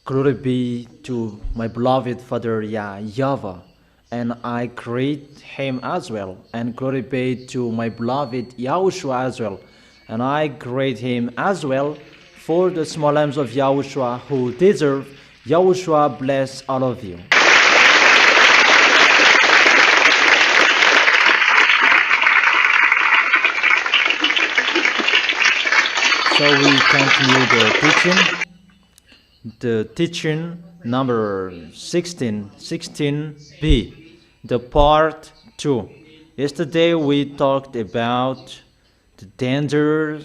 Glory be to my beloved Father YAHVAH, and I greet him as well. And glory be to my beloved YAHOSHUA as well, and I greet him as well. For the small lambs of YAHOSHUA who deserve, YAHOSHUA bless all of you. So we continue the teaching number 16b, the part 2. Yesterday we talked about the danger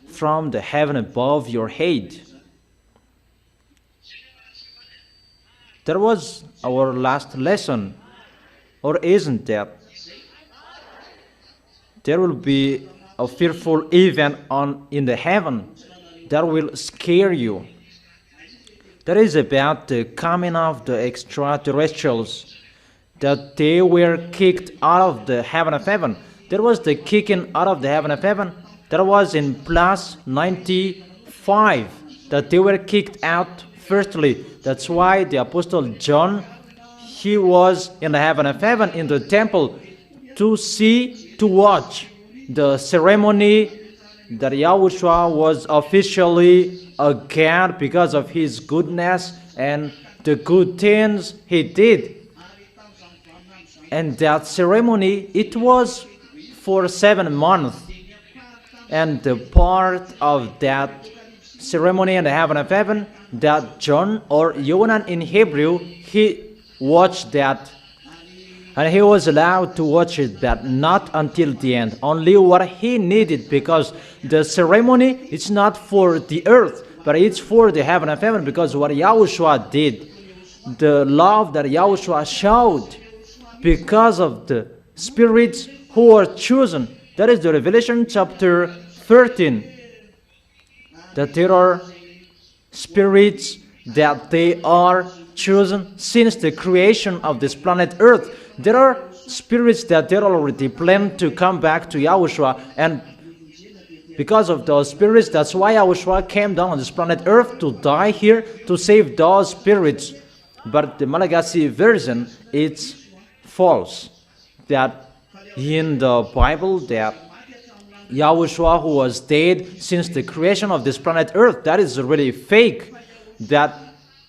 from the heaven above your head. That was our last lesson, or isn't that? There will be a fearful event in the heaven that will scare you. That is about the coming of the extraterrestrials, that they were kicked out of the heaven of heaven. There was the kicking out of the heaven of heaven. That was in plus 95, that they were kicked out firstly. That's why the Apostle John, he was in the heaven of heaven in the temple to watch the ceremony that YAHOSHUA was officially a God because of his goodness and the good things he did. And that ceremony, it was for 7 months. And the part of that ceremony in the heaven of heaven, that John, or Yohanan in Hebrew, he watched that. And he was allowed to watch it, but not until the end. Only what he needed, because the ceremony is not for the earth, but it's for the heaven of heaven, because what YAHOSHUA did, the love that YAHOSHUA showed, because of the spirits who are chosen. That is the Revelation chapter 13. That there are spirits that they are chosen since the creation of this planet Earth. There are spirits that they're already planned to come back to YAHOSHUA, and because of those spirits, that's why YAHOSHUA came down on this planet Earth to die here to save those spirits. But the Malagasy version, it's false. That in the Bible, that YAHOSHUA, who was dead since the creation of this planet Earth, that is really fake. That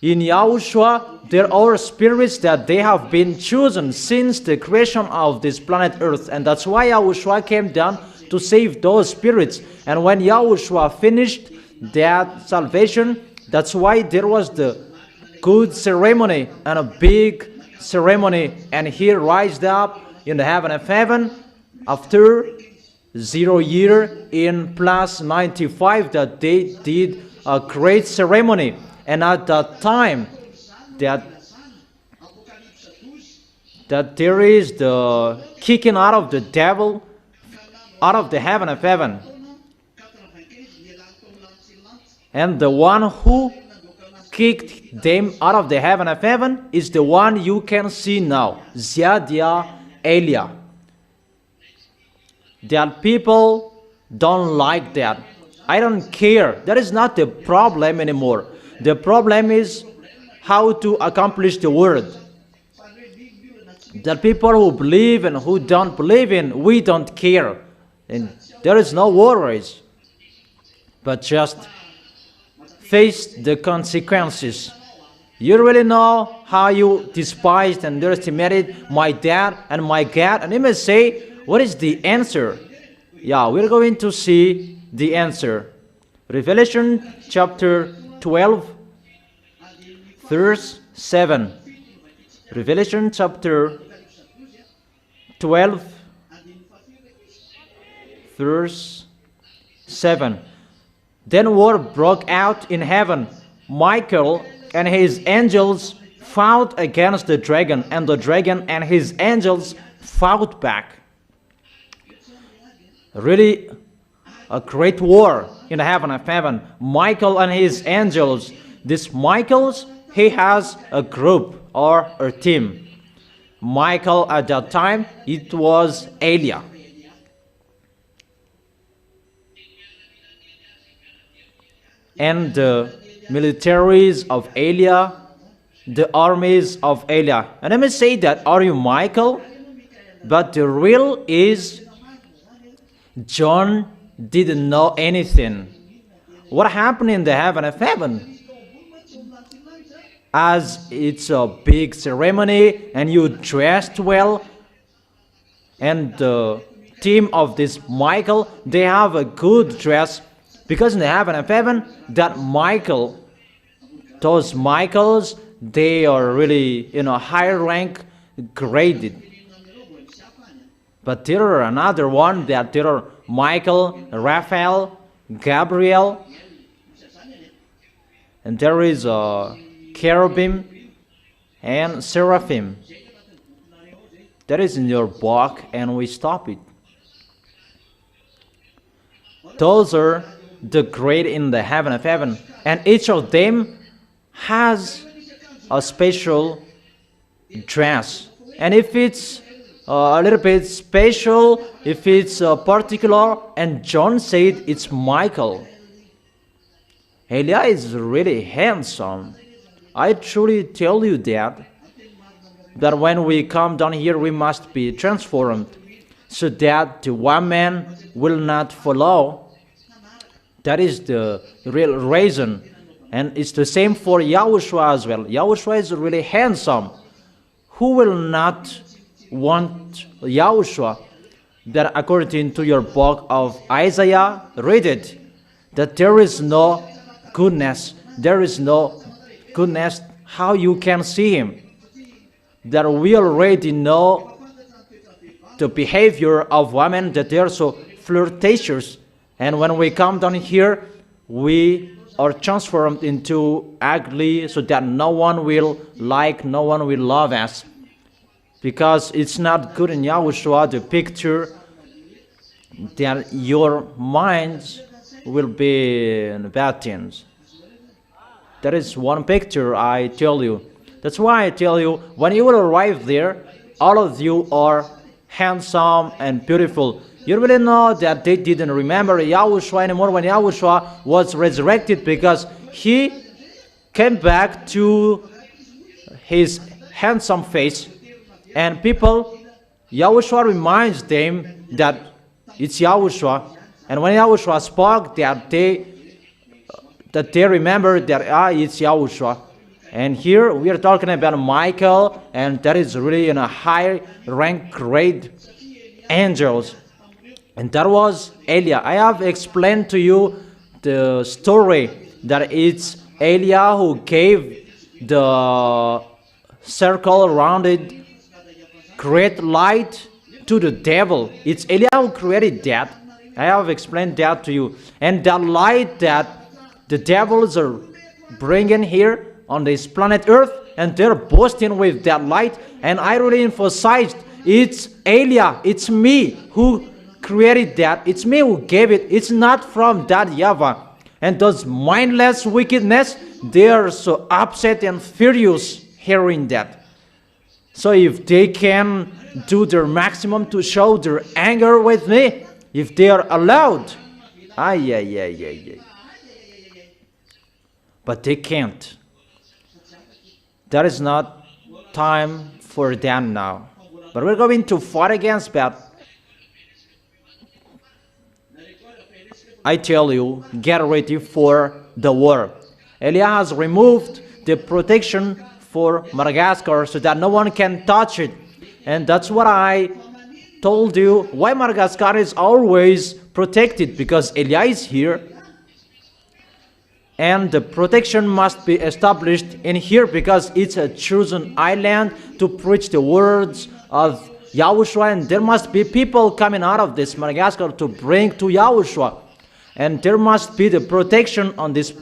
in YAHOSHUA, there are spirits that they have been chosen since the creation of this planet Earth. And that's why YAHOSHUA came down to save those spirits. And when YAHOSHUA finished that salvation, that's why there was the good ceremony and a big ceremony. And he rised up in the heaven of heaven after 0 year in plus 95, that they did a great ceremony. And at that time, that there is the kicking out of the devil out of the heaven of heaven. And the one who kicked them out of the heaven of heaven is the one you can see now, Ziadia Elia. That people don't like that. I don't care. That is not the problem anymore. The problem is how to accomplish the word. The people who believe and who don't believe in, we don't care. And there is no worries. But just face the consequences. You really know how you despised and underestimated my dad and my God. And you may say, what is the answer? Yeah, we're going to see the answer. Revelation chapter 12, verse 7. Revelation chapter 12, verse 7. Then war broke out in heaven. Michael and his angels fought against the dragon, and the dragon and his angels fought back. Really a great war in the heaven of heaven. Michael and his angels. This Michael's, he has a group or a team. Michael at that time, it was Elia. and the militaries of Elia, the armies of Elia. And let me say that, are you Michael? But the real is John didn't know anything. What happened in the heaven of heaven? As it's a big ceremony and you dressed well, and the team of this Michael, they have a good dress, because in the heaven of heaven, that Michael, those Michaels, they are really higher rank graded. But there are another one, that there are Michael, Raphael, Gabriel, and there is a cherubim and seraphim. That is in your book, and we stop it. Those are the great in the heaven of heaven, and each of them has a special dress. And if it's a little bit special, if it's particular, and John said it's Michael. Elia is really handsome. I truly tell you that when we come down here, we must be transformed, so that the one man will not follow. That is the real reason. And it's the same for Yahushua as well. Yahushua is really handsome. Who will not want Yahushua? That according to your book of Isaiah, read it, that there is no goodness. There is no goodness how you can see him. That we already know the behavior of women, that they are so flirtatious. And when we come down here, we are transformed into ugly, so that no one will like, no one will love us. Because it's not good in Yahushua, the picture, that your minds will be in bad things. That is one picture, I tell you. That's why I tell you, when you will arrive there, all of you are handsome and beautiful. You really know that they didn't remember Yahushua anymore when Yahushua was resurrected, because he came back to his handsome face. And people, Yahushua reminds them that it's Yahushua. And when Yahushua spoke, that they remember that it's Yahushua. And here we are talking about Michael, and that is really in a high rank grade angels. And that was Elia. I have explained to you the story that it's Elia who gave the circle around it great light to the devil. It's Elia who created that. I have explained that to you. And that light that the devils are bringing here on this planet Earth, and they're boasting with that light. And I really emphasized, it's Elia, it's me who created that. It's me who gave it. It's not from that YAHVAH. And those mindless wickedness, they are so upset and furious hearing that. So if they can do their maximum to show their anger with me, if they are allowed, but they can't. That is not time for them now. But we're going to fight against that. I tell you, get ready for the war. Elia has removed the protection for Madagascar so that no one can touch it. And that's what I told you, why Madagascar is always protected, because Elia is here. And the protection must be established in here, because it's a chosen island to preach the words of Yahushua. And there must be people coming out of this Madagascar to bring to Yahushua. And there must be the protection on this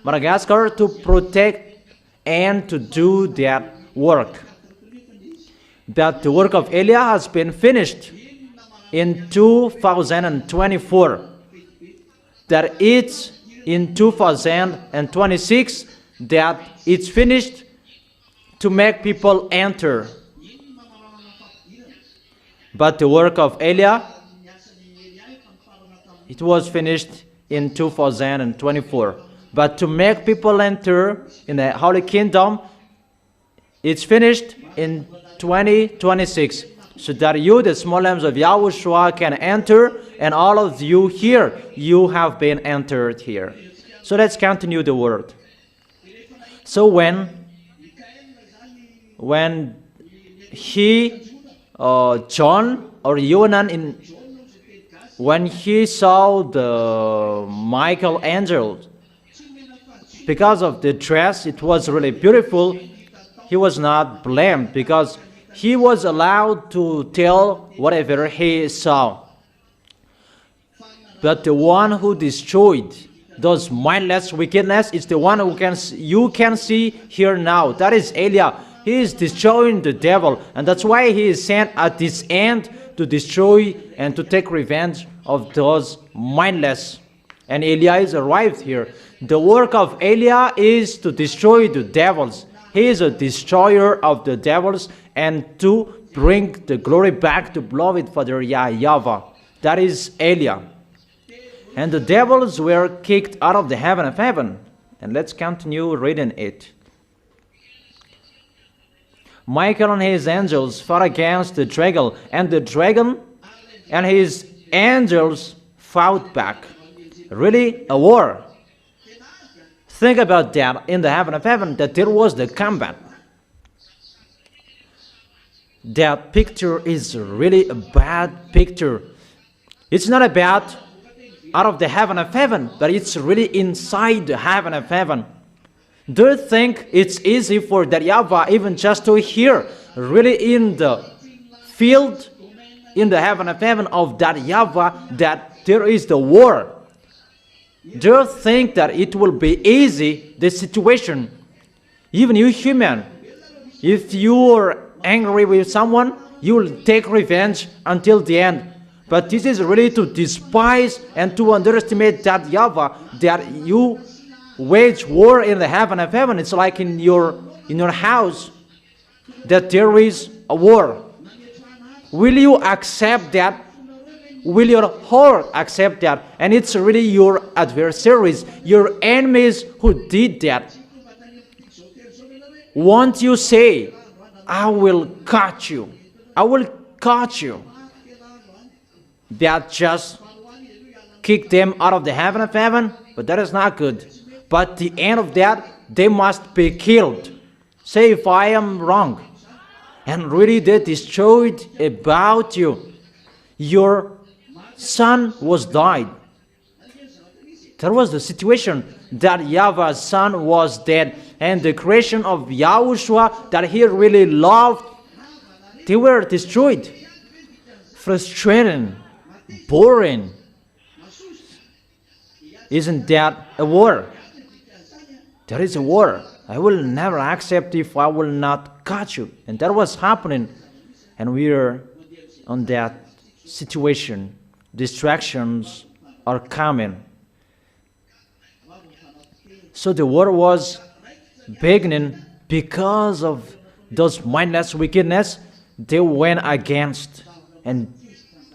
Madagascar to protect and to do that work. That the work of Elia has been finished in 2024. That it's in 2026 that it's finished to make people enter. But the work of Elia, it was finished in 2024. But to make people enter in the Holy Kingdom, it's finished in 2026. So that you, the small lambs of Yahushua, can enter, and all of you here, you have been entered here. So let's continue the word. So when John or Yohanan, when he saw the Michael angel, because of the dress, it was really beautiful, he was not blamed because he was allowed to tell whatever he saw. But the one who destroyed those mindless wickedness is the one who you can see here now. That is Eliah. He is destroying the devil, and that's why he is sent at this end to destroy and to take revenge of those mindless. And Eliah is arrived here. The work of Eliah is to destroy the devils. He is a destroyer of the devils and to bring the glory back to beloved Father YAHVAH. That is Eliah. And the devils were kicked out of the heaven of heaven. And let's continue reading it. Michael and his angels fought against the dragon, and the dragon and his angels fought back. Really, a war. Think about that in the heaven of heaven, that there was the combat. That picture is really a bad picture. It's not about out of the heaven of heaven, but it's really inside the heaven of heaven. Do you think it's easy for that YAHVAH even just to hear really in the field, in the heaven of heaven of that YAHVAH, that there is the war? Do you think that it will be easy, the situation? Even you human, if you are angry with someone, you will take revenge until the end. But this is really to despise and to underestimate that YAHVAH, that you wage war in the heaven of heaven. It's like in your house, that there is a war. Will you accept that? Will your heart accept that? And it's really your adversaries, your enemies who did that. Won't you say, I will cut you. I will cut you. That just kick them out of the heaven of heaven? But that is not good. But the end of that, they must be killed. Say if I am wrong. And really they destroyed about you. Your son was died. That was the situation, that YAHVAH's son was dead. And the creation of YAHOSHUA that he really loved, they were destroyed. Frustrating, boring. Isn't that a war? There is a war. I will never accept if I will not cut you. And that was happening. And we are on that situation. Distractions are coming. So the war was beginning because of those mindless wickedness they went against. And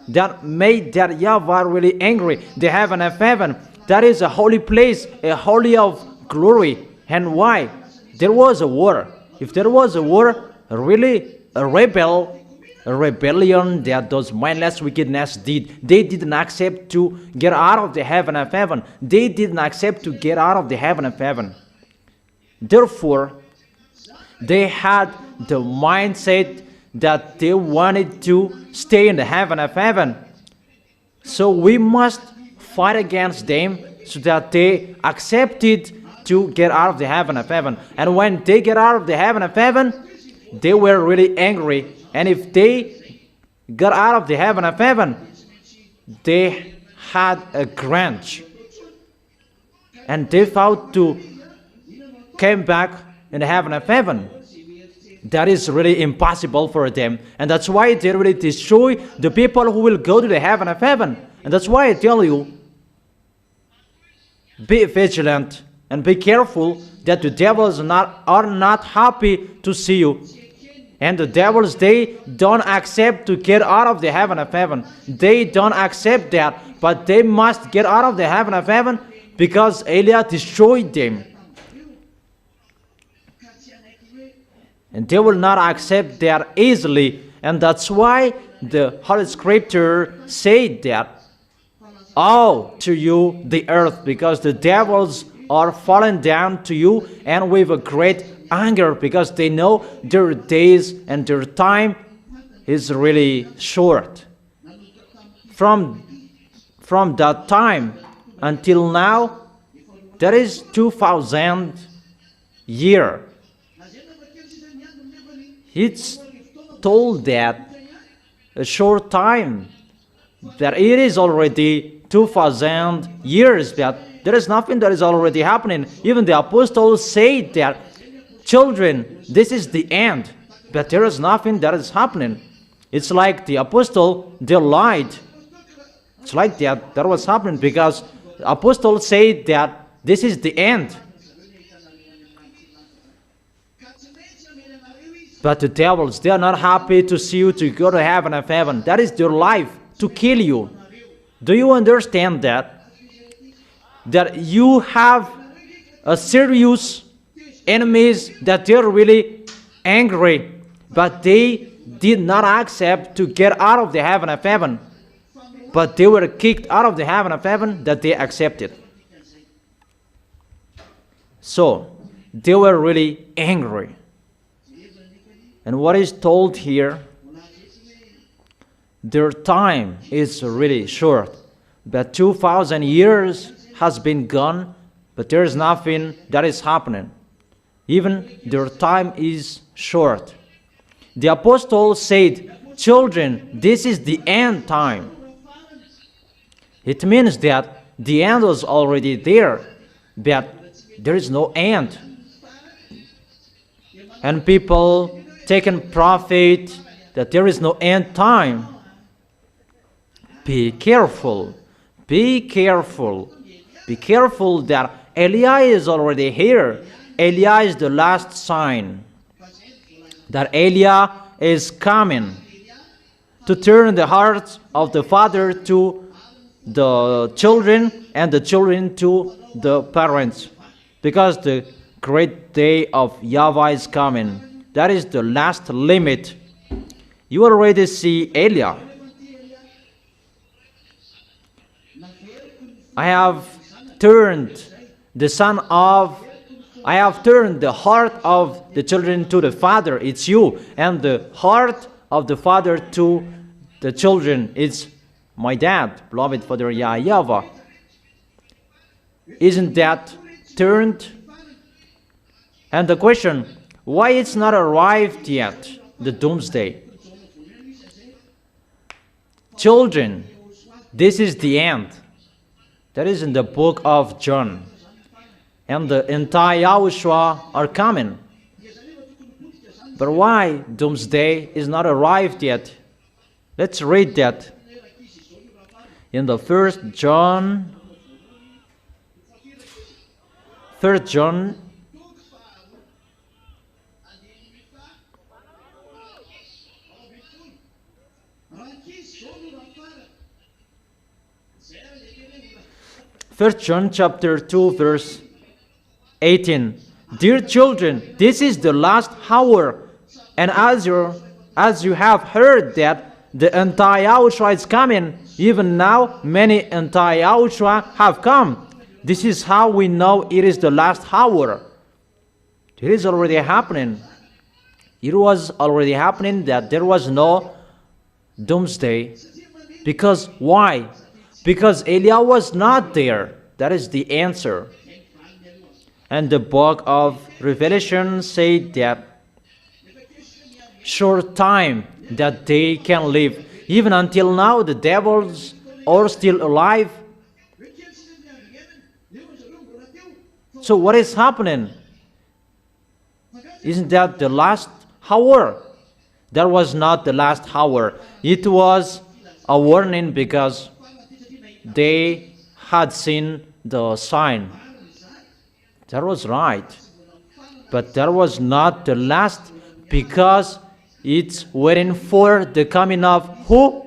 that made that YAHVAH really angry. The heaven of heaven, that is a holy place, a holy of glory. And why? There was a war. If there was a war, really a rebellion that those mindless wickedness did. They didn't accept to get out of the heaven of heaven. They didn't accept to get out of the heaven of heaven. Therefore, they had the mindset that they wanted to stay in the heaven of heaven. So we must fight against them so that they accepted to get out of the heaven of heaven. And when they get out of the heaven of heaven, they were really angry. And if they got out of the heaven of heaven, they had a grudge. And they thought to come back in the heaven of heaven. That is really impossible for them. And that's why they really destroy the people who will go to the heaven of heaven. And that's why I tell you, be vigilant and be careful that the devils are not happy to see you. And the devils, they don't accept to get out of the heaven of heaven. They don't accept that. But they must get out of the heaven of heaven because Eliah destroyed them. And they will not accept that easily. And that's why the Holy Scripture said that, "Woe to you, the earth, because the devils are fallen down to you, and with a great anger, because they know their days and their time is really short." From that time until now, there is 2,000 years. It's told that a short time, that it is already 2,000 years, that there is nothing that is already happening. Even the apostles say that, "Children, this is the end," but there is nothing that is happening. It's like the apostle, they lied. It's like that was happening, because the apostles say that this is the end. But the devils, they are not happy to see you to go to heaven of heaven. That is their life, to kill you. Do you understand that? That you have a serious enemies, that they're really angry, but they did not accept to get out of the heaven of heaven. But they were kicked out of the heaven of heaven that they accepted. So, they were really angry. And what is told here, their time is really short. But 2,000 years has been gone, but there is nothing that is happening. Even their time is short. The apostle said, "Children, this is the end time." It means that the end was already there, but there is no end. And people taken profit that there is no end time. Be careful. Be careful. Be careful that Eliah is already here. Eliah is the last sign that Eliah is coming to turn the hearts of the father to the children and the children to the parents, because the great day of YAHVAH is coming. That is the last limit. You already see Eliah. I have turned the heart of the children to the father. It's you. And the heart of the father to the children. It's my dad, beloved Father YAHVAH. Isn't that turned? And the question, why it's not arrived yet, the doomsday? Children, this is the end. That is in the book of John. And the entire YAHOSHUA are coming. But why doomsday is not arrived yet? Let's read that. In the 1 John, First John chapter 2 verse 18. Dear children, this is the last hour, and as you have heard that the anti-YAHOSHUA is coming, even now many anti-YAHOSHUA have come. This is how we know it is the last hour. It is already happening. It was already happening that there was no doomsday. Because why? Because Eliah was not there. That is the answer. And the book of Revelation said that short time that they can live. Even until now, the devils are still alive. So what is happening? Isn't that the last hour? That was not the last hour. It was a warning because they had seen the sign. That was right. But that was not the last, because it's waiting for the coming of who?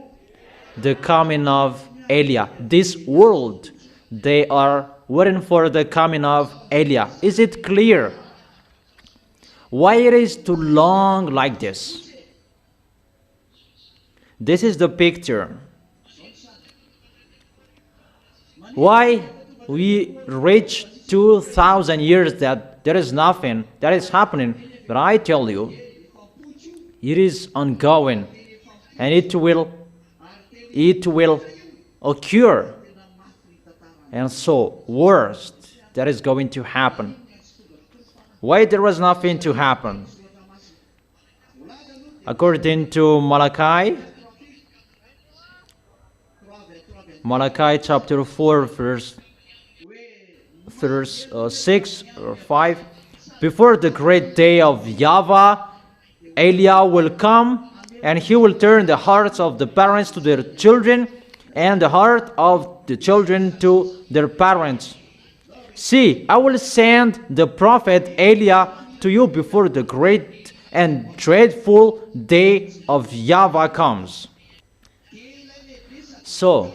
The coming of Eliah. This world, they are waiting for the coming of Eliah. Is it clear? Why it is too long like this? This is the picture. Why we reach 2,000 years that there is nothing that is happening, but I tell you, it is ongoing, and it will occur. And so, worst that is going to happen. Why there was nothing to happen? According to Malachi chapter 4, verse 6 or 5, before the great day of YAHVAH, Eliah will come, and he will turn the hearts of the parents to their children, and the heart of the children to their parents. See, I will send the prophet Eliah to you before the great and dreadful day of YAHVAH comes. So,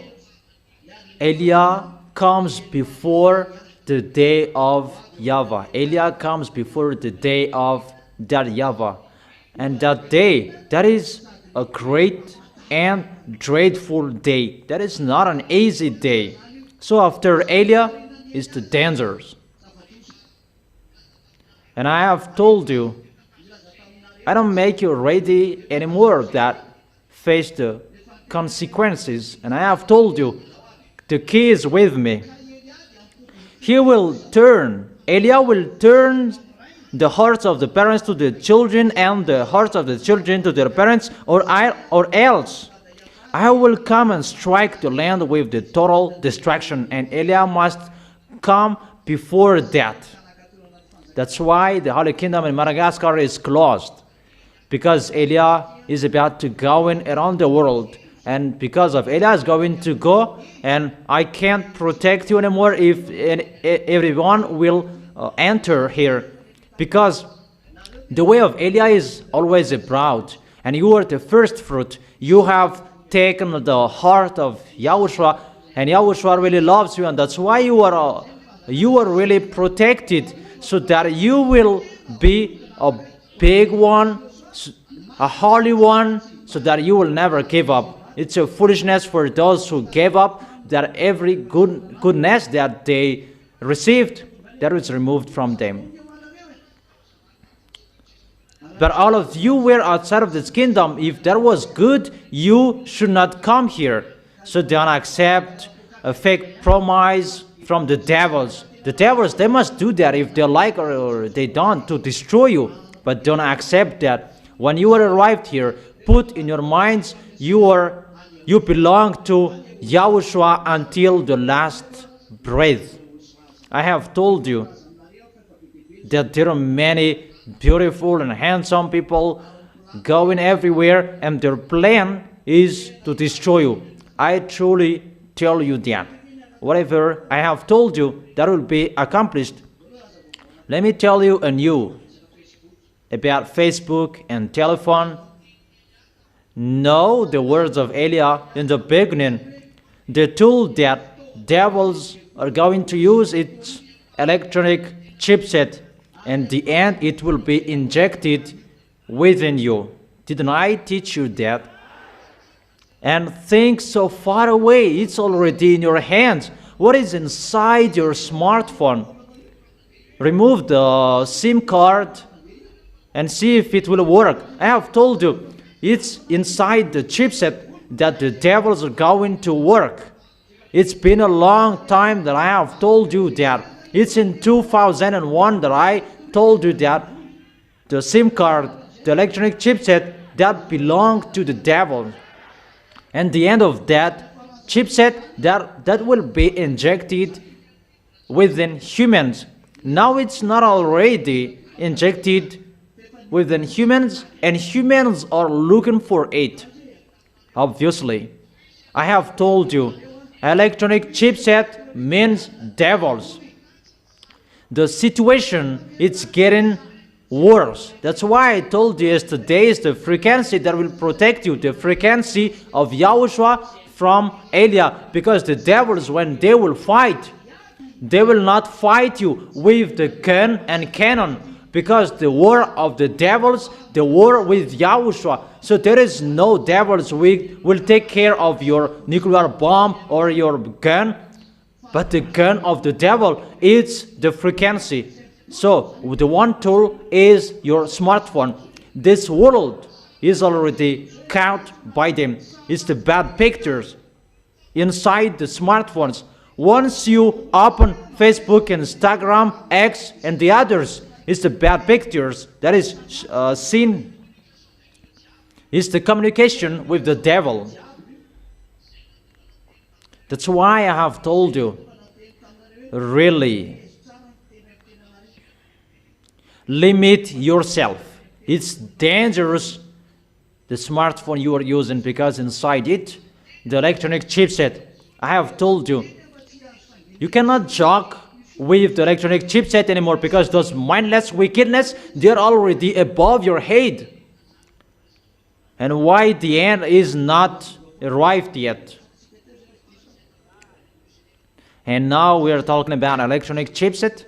Eliah comes before the day of YAHVAH. Eliah comes before the day of that YAHVAH. And that day, that is a great and dreadful day. That is not an easy day. So after Eliah is the dangers. And I have told you, I don't make you ready anymore that face the consequences. And I have told you, the key is with me. Eliah will turn the hearts of the parents to the children, and the hearts of the children to their parents, or else I will come and strike the land with the total destruction, and Eliah must come before that. That's why the Holy Kingdom in Madagascar is closed, because Eliah is about to go in around the world, and because of Eliah is going to go, and I can't protect you anymore if everyone will enter here. Because the way of Eliah is always abroad, and you are the first fruit. You have taken the heart of YAHOSHUA, and YAHOSHUA really loves you, and that's why you are really protected, so that you will be a big one, a holy one, so that you will never give up. It's a foolishness for those who gave up, that every goodness that they received, that was removed from them. But all of you were outside of this kingdom. If there was good, you should not come here. So don't accept a fake promise from the devils. The devils, they must do that if they like or they don't, to destroy you. But don't accept that. When you are arrived here, put in your minds you belong to YAHOSHUA until the last breath. I have told you that there are many beautiful and handsome people going everywhere, and their plan is to destroy you. I truly tell you that. Whatever I have told you, that will be accomplished. Let me tell you anew about Facebook and telephone. Know the words of Eliah in the beginning. The tool that devils are going to use, its electronic chipset. And the end, it will be injected within you. Didn't I teach you that? And think so far away, it's already in your hands. What is inside your smartphone? Remove the SIM card and see if it will work. I have told you, it's inside the chipset that the devils are going to work. It's been a long time that I have told you that. It's in 2001 that I told you that the SIM card, the electronic chipset, that belonged to the devil. And the end of that chipset, that will be injected within humans. Now it's not already injected within humans, and humans are looking for it. Obviously, I have told you, electronic chipset means devils. The situation, it's getting worse. That's why I told you yesterday is the frequency that will protect you, the frequency of YAHOSHUA from Eliah. Because the devils, when they will fight, They will not fight you with the gun and cannon, because the war of the devils, the war with Yahushua. So there is no devils will take care of your nuclear bomb or your gun, but the gun of the devil is the frequency. So the one tool is your smartphone. This world is already caught by them. It's the bad pictures inside the smartphones. Once you open Facebook, Instagram, X, and the others, it's the bad pictures that is seen. It's the communication with the devil. That's why I have told you, really, limit yourself. It's dangerous, the smartphone you are using, because inside it, the electronic chipset, I have told you, you cannot joke with the electronic chipset anymore, because those mindless wickedness, they're already above your head. And why the end is not arrived yet. And now we are talking about electronic chipset.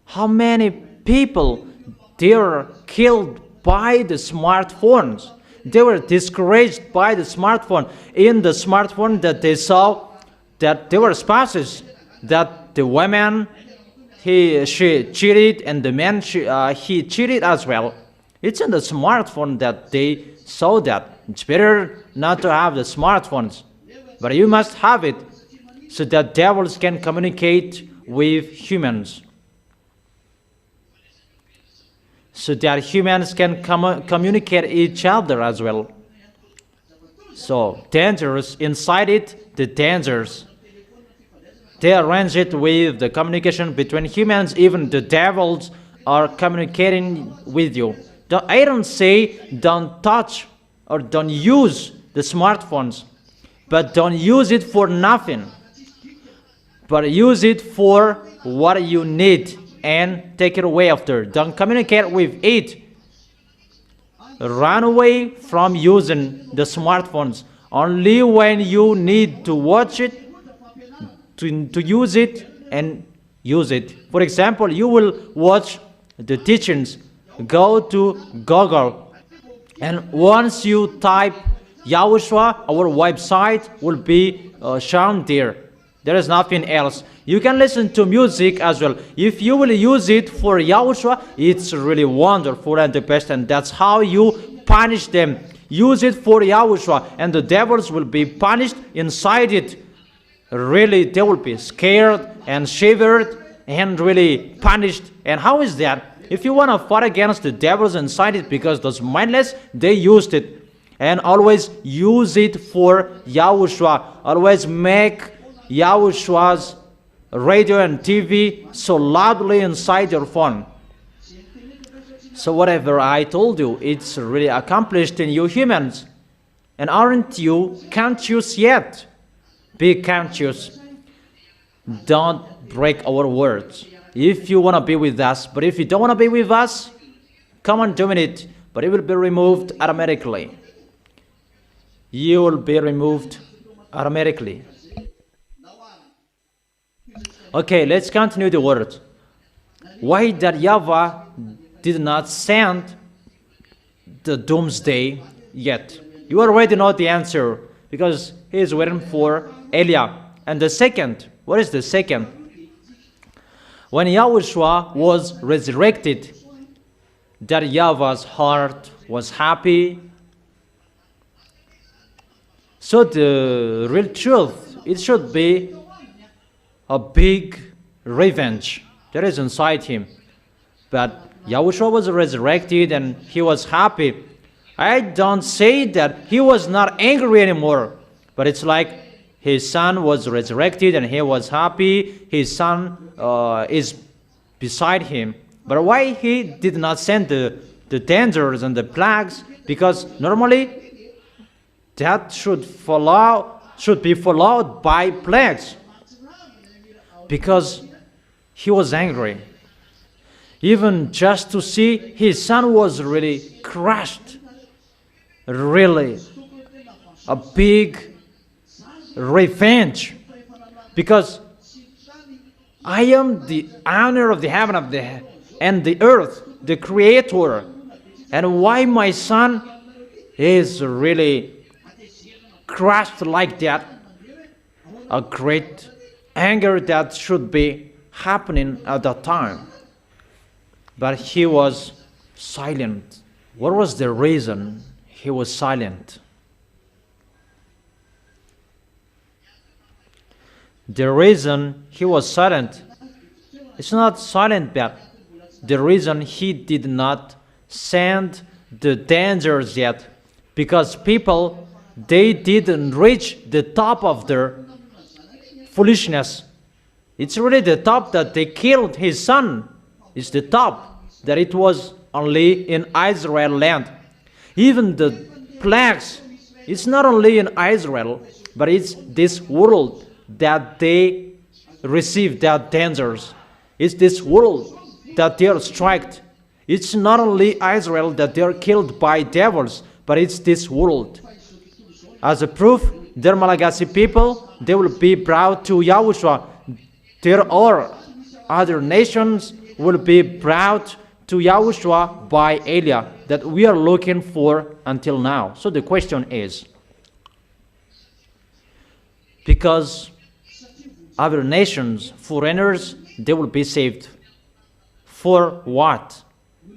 How many people they were killed by the smartphones? They were discouraged by the smartphone. In the smartphone that they saw that there were spouses, that the woman she cheated and the man he cheated as well. It's in the smartphone that they saw that. It's better not to have the smartphones, but you must have it so that devils can communicate with humans. So that humans can communicate each other as well. So dangerous, inside it, the dangers. They arrange it with the communication between humans. Even the devils are communicating with you. I don't say don't touch or don't use the smartphones, but don't use it for nothing. But use it for what you need and take it away after. Don't communicate with it. Run away from using the smartphones. Only when you need to watch it, to use it, and use it. For example, you will watch the teachings. Go to Google, and once you type YAHOSHUAH, our website will be shown there. There is nothing else. You can listen to music as well. If you will use it for YAHOSHUAH, it's really wonderful and the best, and that's how you punish them. Use it for YAHOSHUAH, and the devils will be punished inside it. Really, they will be scared and shivered and really punished. And how is that? If you want to fight against the devils inside it, because those mindless, they used it. And always use it for YAHOSHUAH. Always make YAHOSHUAH's radio and TV so loudly inside your phone. So whatever I told you, it's really accomplished in you humans. And aren't you conscious yet? Be conscious. Don't break our words. If you want to be with us, but if you don't want to be with us, come on doing it, but it will be removed automatically. You will be removed automatically. Okay, let's continue the word. Why that YAHVAH did not send the doomsday yet? You already know the answer, because he is waiting for Elijah. And the second, what is the second? When YAHOSHUAH was resurrected, that YAHVAH's heart was happy. So the real truth, it should be a big revenge that is inside him. But YAHOSHUAH was resurrected and he was happy. I don't say that he was not angry anymore, but it's like his son was resurrected and he was happy. His son is beside him. But why he did not send the dangers and the plagues? Because normally that should be followed by plagues. Because he was angry. Even just to see his son was really crushed. Really a big revenge, because I am the owner of the heaven and the earth, the creator. And why my son is really crushed like that? A great anger that should be happening at that time. But he was silent. What was the reason he was silent? The reason he was silent, it's not silent, but the reason he did not send the dangers yet, because people, they didn't reach the top of their foolishness. It's really the top that they killed his son. It's the top that it was only in Israel land. Even the plagues, it's not only in Israel, but it's this world that they receive their dangers. It's this world that they are struck. It's not only Israel that they are killed by devils, but it's this world. As a proof, their Malagasy people, they will be brought to Yahushua. There are other nations will be brought to Yahushua by Elia that we are looking for until now. So the question is, because other nations, foreigners, they will be saved. For what?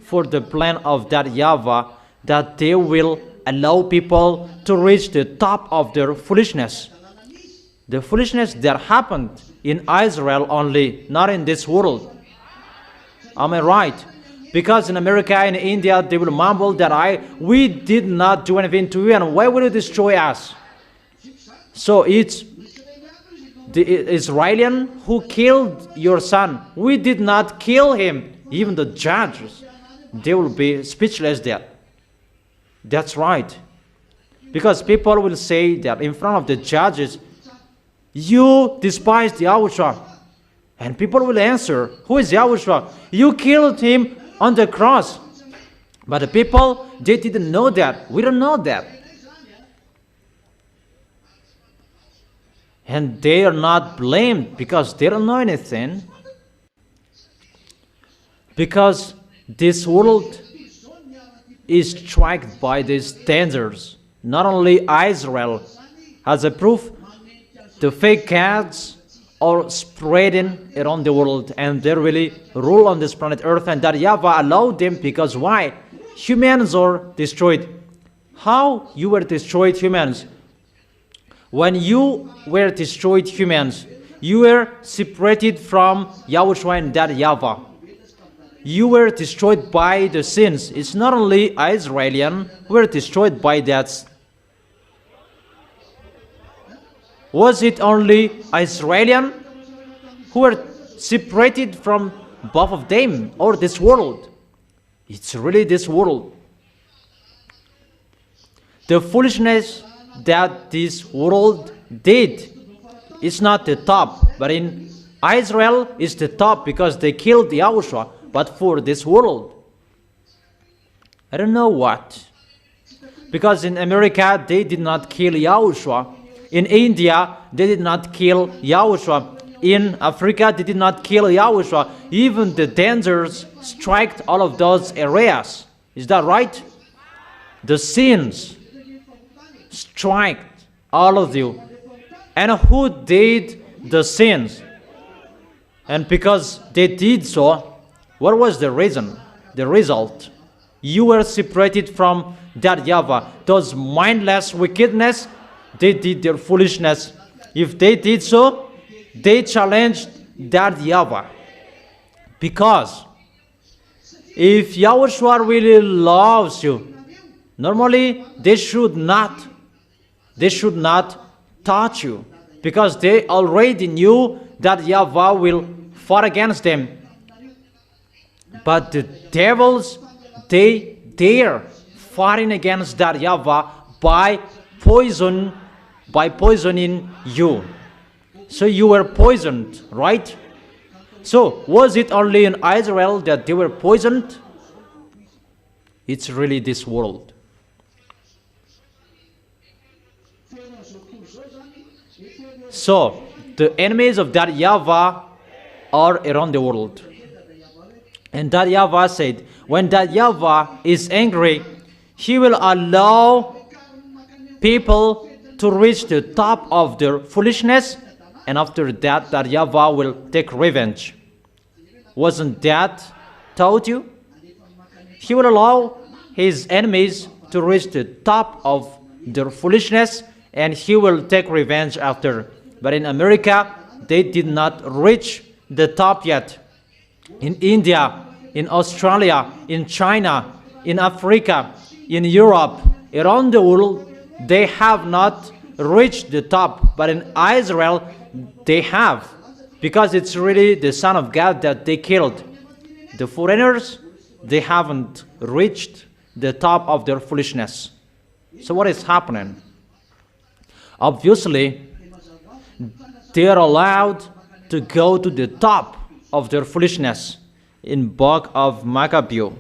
For the plan of that YAHVAH, that they will allow people to reach the top of their foolishness. The foolishness that happened in Israel only, not in this world. Am I right? Because in America and India, they will mumble that we did not do anything to you, and why will you destroy us? So it's the Israeli who killed your son. We did not kill him. Even the judges, they will be speechless there. That's right. Because people will say that in front of the judges, you despise Yahushua. And people will answer, who is Yahushua? You killed him on the cross. But the people, they didn't know that. We don't know that. And they are not blamed because they don't know anything. Because this world is struck by these dangers. Not only Israel. As a proof, the fake gods are spreading around the world, and they really rule on this planet Earth, and that YAHVAH allowed them because why? Humans are destroyed. How you were destroyed, humans? When you were destroyed, humans, you were separated from Yahushua and that YAHVAH. You were destroyed by the sins. It's not only Israelian who were destroyed by that. Was it only Israelian who were separated from both of them, or this world? It's really this world. The foolishness that this world did is not the top, but in Israel is the top because they killed Yahushua. But for this world, I don't know what. Because in America, they did not kill Yahushua. In India, they did not kill Yahushua. In Africa, they did not kill Yahushua. Even the dangers struck all of those areas. Is that right? The sins struck all of you. And who did the sins? And because they did so, what was the reason? The result? You were separated from that YAHVAH. Those mindless wickedness, they did their foolishness. If they did so, they challenged that YAHVAH. Because if Yahushua really loves you, normally they should not touch you. Because they already knew that YAHVAH will fight against them. But the devils, they're fighting against that YAHVAH by poisoning you. So you were poisoned, right? So was it only in Israel that they were poisoned? It's really this world. So the enemies of that YAHVAH, all around the world. And that YAHVAH said, when that YAHVAH is angry, he will allow people to reach the top of their foolishness, and after that, that YAHVAH will take revenge. Wasn't that told you? He will allow his enemies to reach the top of their foolishness, and he will take revenge after. But in America, they did not reach the top yet. In India, in Australia, in China, in Africa, in Europe, around the world, they have not reached the top. But in Israel, they have, because it's really the Son of God that they killed. The foreigners, they haven't reached the top of their foolishness. So what is happening? Obviously, they are allowed to go to the top of their foolishness in book of Maccabees.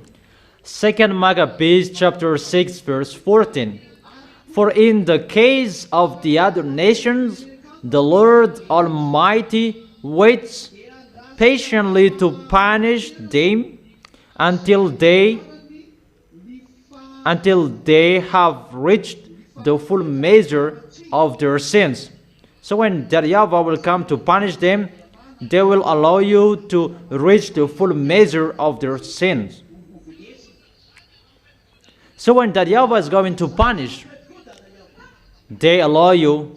2 Maccabees chapter 6 verse 14. For in the case of the other nations, the Lord Almighty waits patiently to punish them until they have reached the full measure of their sins. So when that YAHVAH will come to punish them, they will allow you to reach the full measure of their sins. So when that YAHVAH is going to punish, they allow you,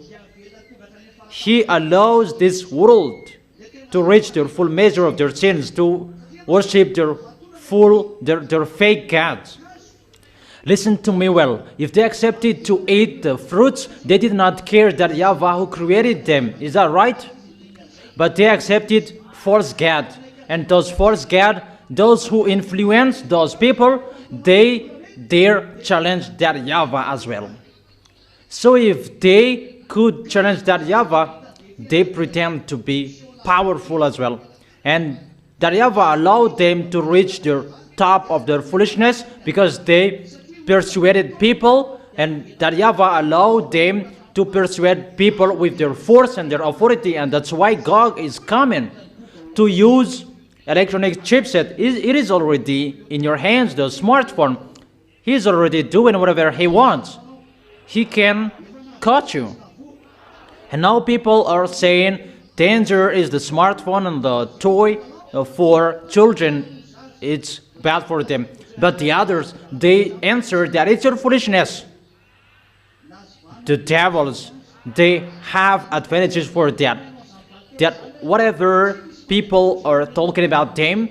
he allows this world to reach their full measure of their sins, to worship their fake gods. Listen to me well. If they accepted to eat the fruits, they did not care that YAHVAH who created them. Is that right? But they accepted false God. And those false God, those who influence those people, they dare challenge that YAHVAH as well. So if they could challenge that YAHVAH, they pretend to be powerful as well. And that YAHVAH allowed them to reach the top of their foolishness because they persuaded people, and that YAHVAH allowed them to persuade people with their force and their authority, and that's why Gog is coming to use electronic chipset. It is already in your hands, the smartphone. He's already doing whatever he wants. He can catch you. And now people are saying danger is the smartphone and the toy for children. It's bad for them. But the others, they answer that it's your foolishness. The devils, they have advantages for that. That whatever people are talking about them,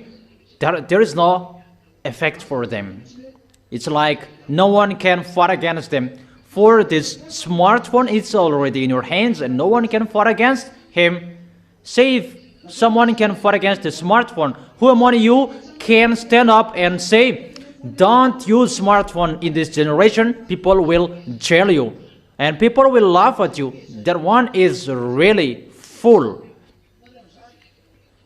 there is no effect for them. It's like no one can fight against them. For this smartphone, it's already in your hands and no one can fight against him. Say if someone can fight against the smartphone, who among you can stand up and say, don't use smartphone in this generation, people will jail you. And people will laugh at you. That one is really fool.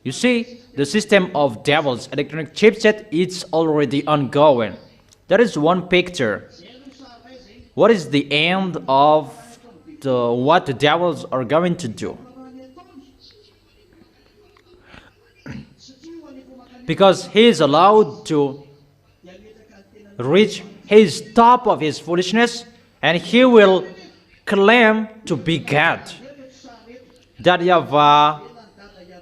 You see, the system of devils, electronic chipset, it's already ongoing. There is one picture. What is the end of what the devils are going to do? Because he is allowed to reach his top of his foolishness, and he will claim to be God. That YAHVAH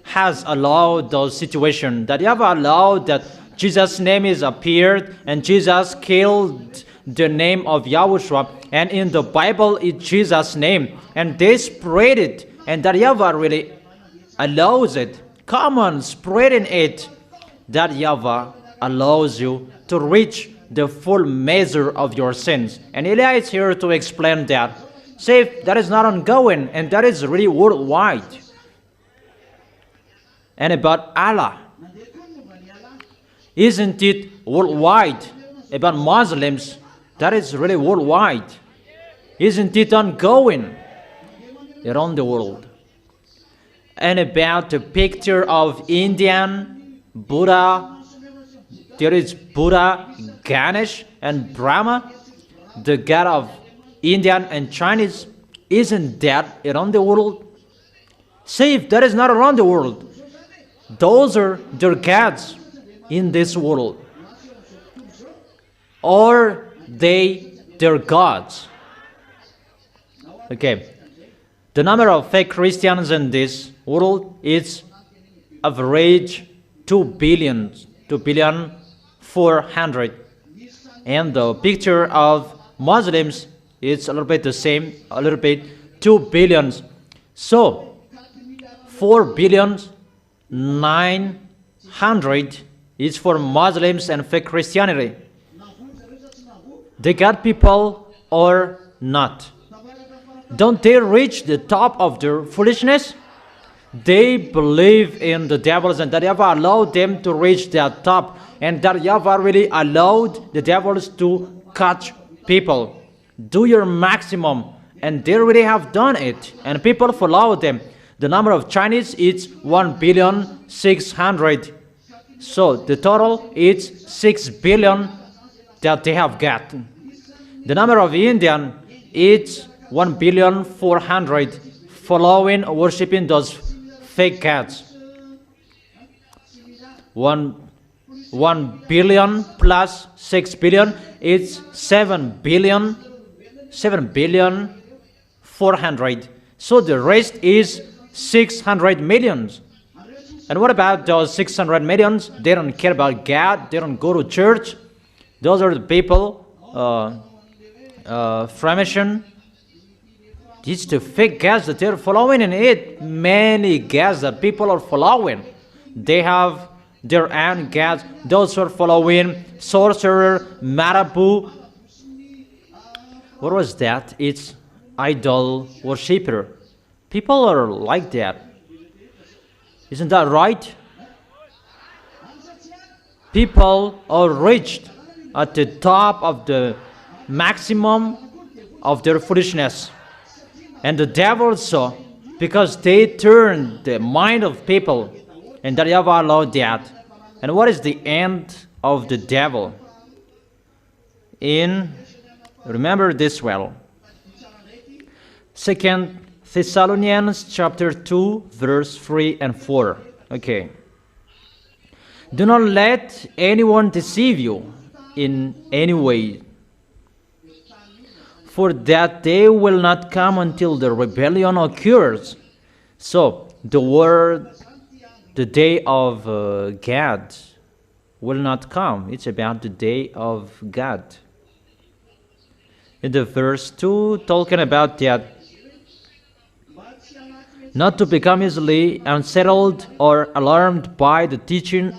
has allowed those situations. That YAHVAH allowed that Jesus' name is appeared, and Jesus killed the name of YAHOSHUA, and in the Bible it's Jesus' name, and they spread it, and that YAHVAH really allows it. Come on, spreading it. That YAHVAH allows you to reach the full measure of your sins. And Eli is here to explain that. Say that is not ongoing, and that is really worldwide. And about Allah, isn't it worldwide? About Muslims, that is really worldwide. Isn't it ongoing around the world? And about the picture of Indian Buddha, there is Buddha, Ganesh, and Brahma, the god of Indian and Chinese. Isn't that around the world? Say if that is not around the world, Those are their gods in this world. Or they their gods. Okay. The number of fake Christians in this world is average 2 billion, 2,400,000,000. And the picture of Muslims is a little bit the same, a little bit 2 billion. So 4,900,000,000 is for Muslims and fake Christianity. They got people or not? Don't they reach the top of their foolishness? They believe in the devils and that Yahweh allowed them to reach that top, and that Yahweh really allowed the devils to catch people. Do your maximum, and they really have done it, and people follow them. The number of Chinese is 1,600,000,000. So the total is 6 billion that they have gotten. The number of Indian is 1,400,000,000 following, worshipping those fake gods. 1 billion plus 6 billion is 7 billion, 400. So the rest is 600 millions. And what about those 600 millions? They don't care about God. They don't go to church. Those are the people, Freemason. It's the fake gods that they're following, and it many gods that people are following. They have their own gods. Those who are following sorcerer, marabu. What was that? It's idol worshipper. People are like that. Isn't that right? People are reached at the top of the maximum of their foolishness. And the devil saw, because they turned the mind of people, and that Yahweh allowed that. And what is the end of the devil? Remember this well. 2 Thessalonians chapter 2, verse 3 and 4. Okay. Do not let anyone deceive you in any way, for that day will not come until the rebellion occurs. So the day of God will not come. It's about the day of God. In the verse 2, talking about that, not to become easily unsettled or alarmed by the teaching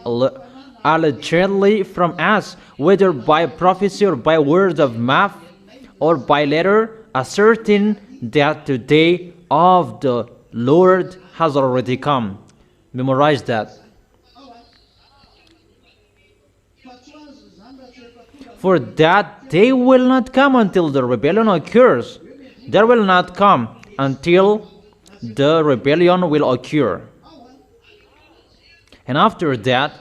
allegedly from us, whether by prophecy or by word of mouth, or by letter, asserting that the day of the Lord has already come. Memorize that. For that day will not come until the rebellion occurs. There will not come until the rebellion will occur. And after that,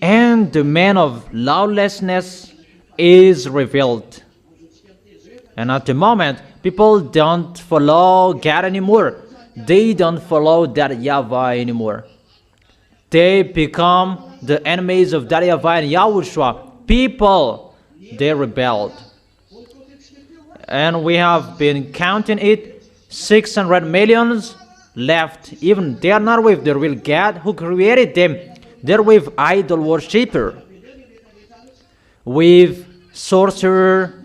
and the man of lawlessness is revealed. And at the moment, people don't follow God anymore. They don't follow that Yahweh anymore. They become the enemies of that Yahweh and YAHOSHUA. People, they rebelled. And we have been counting it, 600 millions left. Even they are not with the real God who created them. They're with idol worshipper, with sorcerer,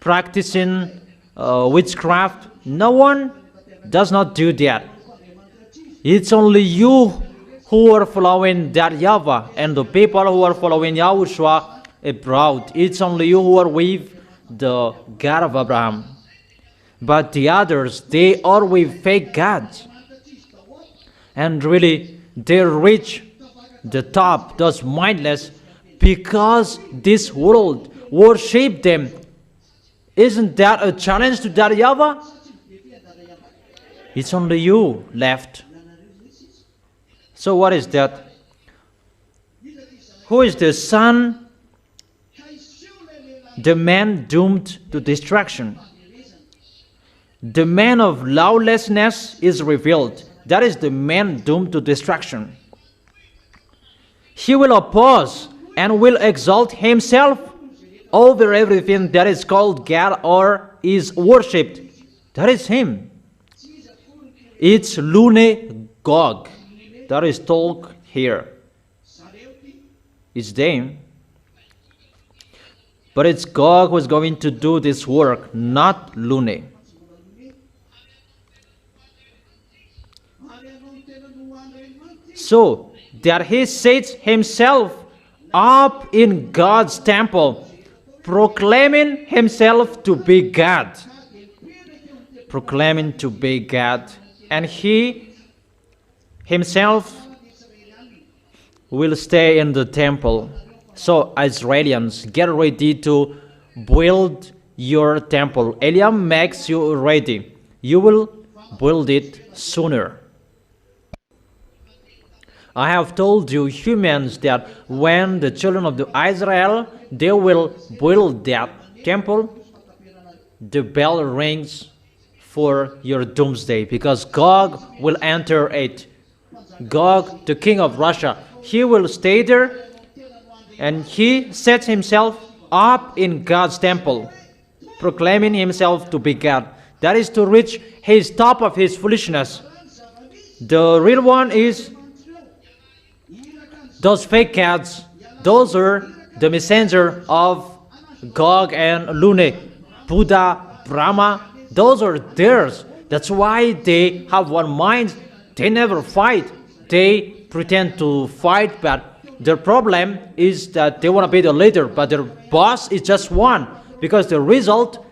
practicing witchcraft. No one does not do that. It's only you who are following that Yahweh, and the people who are following YAHOSHUA abroad. It's only you who are with the God of Abraham. But the others, they are with fake gods. And really, they reach the top, those mindless, because this world worship them. Isn't that a challenge to that Yahweh? It's only you left. So what is that? Who is the son? The man doomed to destruction. The man of lawlessness is revealed. That is the man doomed to destruction. He will oppose and will exalt himself over everything that is called God or is worshipped. That is him. It's Lune Gog that is told here. It's them. But it's Gog who is going to do this work, not Lune. So that he sets himself up in God's temple, proclaiming himself to be God. Proclaiming to be God. And he himself will stay in the temple. So Israelians, get ready to build your temple. Eliam makes you ready. You will build it sooner. I have told you humans that when the children of Israel, they will build that temple, the bell rings for your doomsday, because Gog will enter it. Gog, the king of Russia, he will stay there, and he sets himself up in God's temple, proclaiming himself to be God. That is to reach his top of his foolishness. The real one is those fake gods. Those are the messenger of Gog and Lune, Buddha, Brahma. Those are theirs. That's why they have one mind. They never fight. They pretend to fight, but their problem is that they want to be the leader, but their boss is just one. Because the result,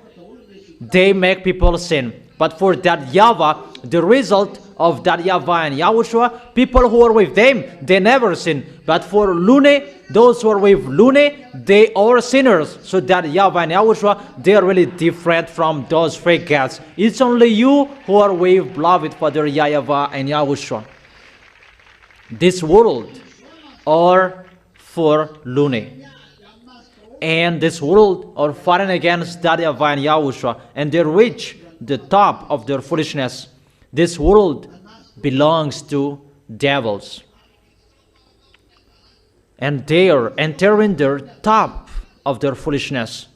they make people sin. But for that YAHVAH, the result of that YAHVAH and YAHOSHUA, people who are with them, they never sin. But for Lune, those who are with Lune, they are sinners. So that YAHVAH and YAHOSHUA, they are really different from those fake gods. It's only you who are with beloved Father YAHVAH and YAHOSHUA. This world are for Lune. And this world are fighting against that YAHVAH and YAHOSHUA, and they reach the top of their foolishness. This world belongs to devils, and they are entering their top of their foolishness.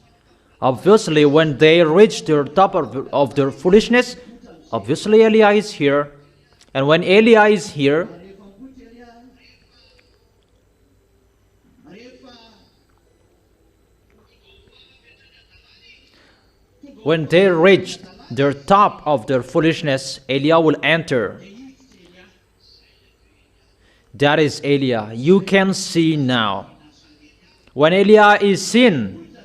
Obviously, when they reach their top of their foolishness, obviously Eliah is here, and when Eliah is here, when they reach their top of their foolishness, Eliah will enter. That is Eliah. You can see now. When Eliah is seen,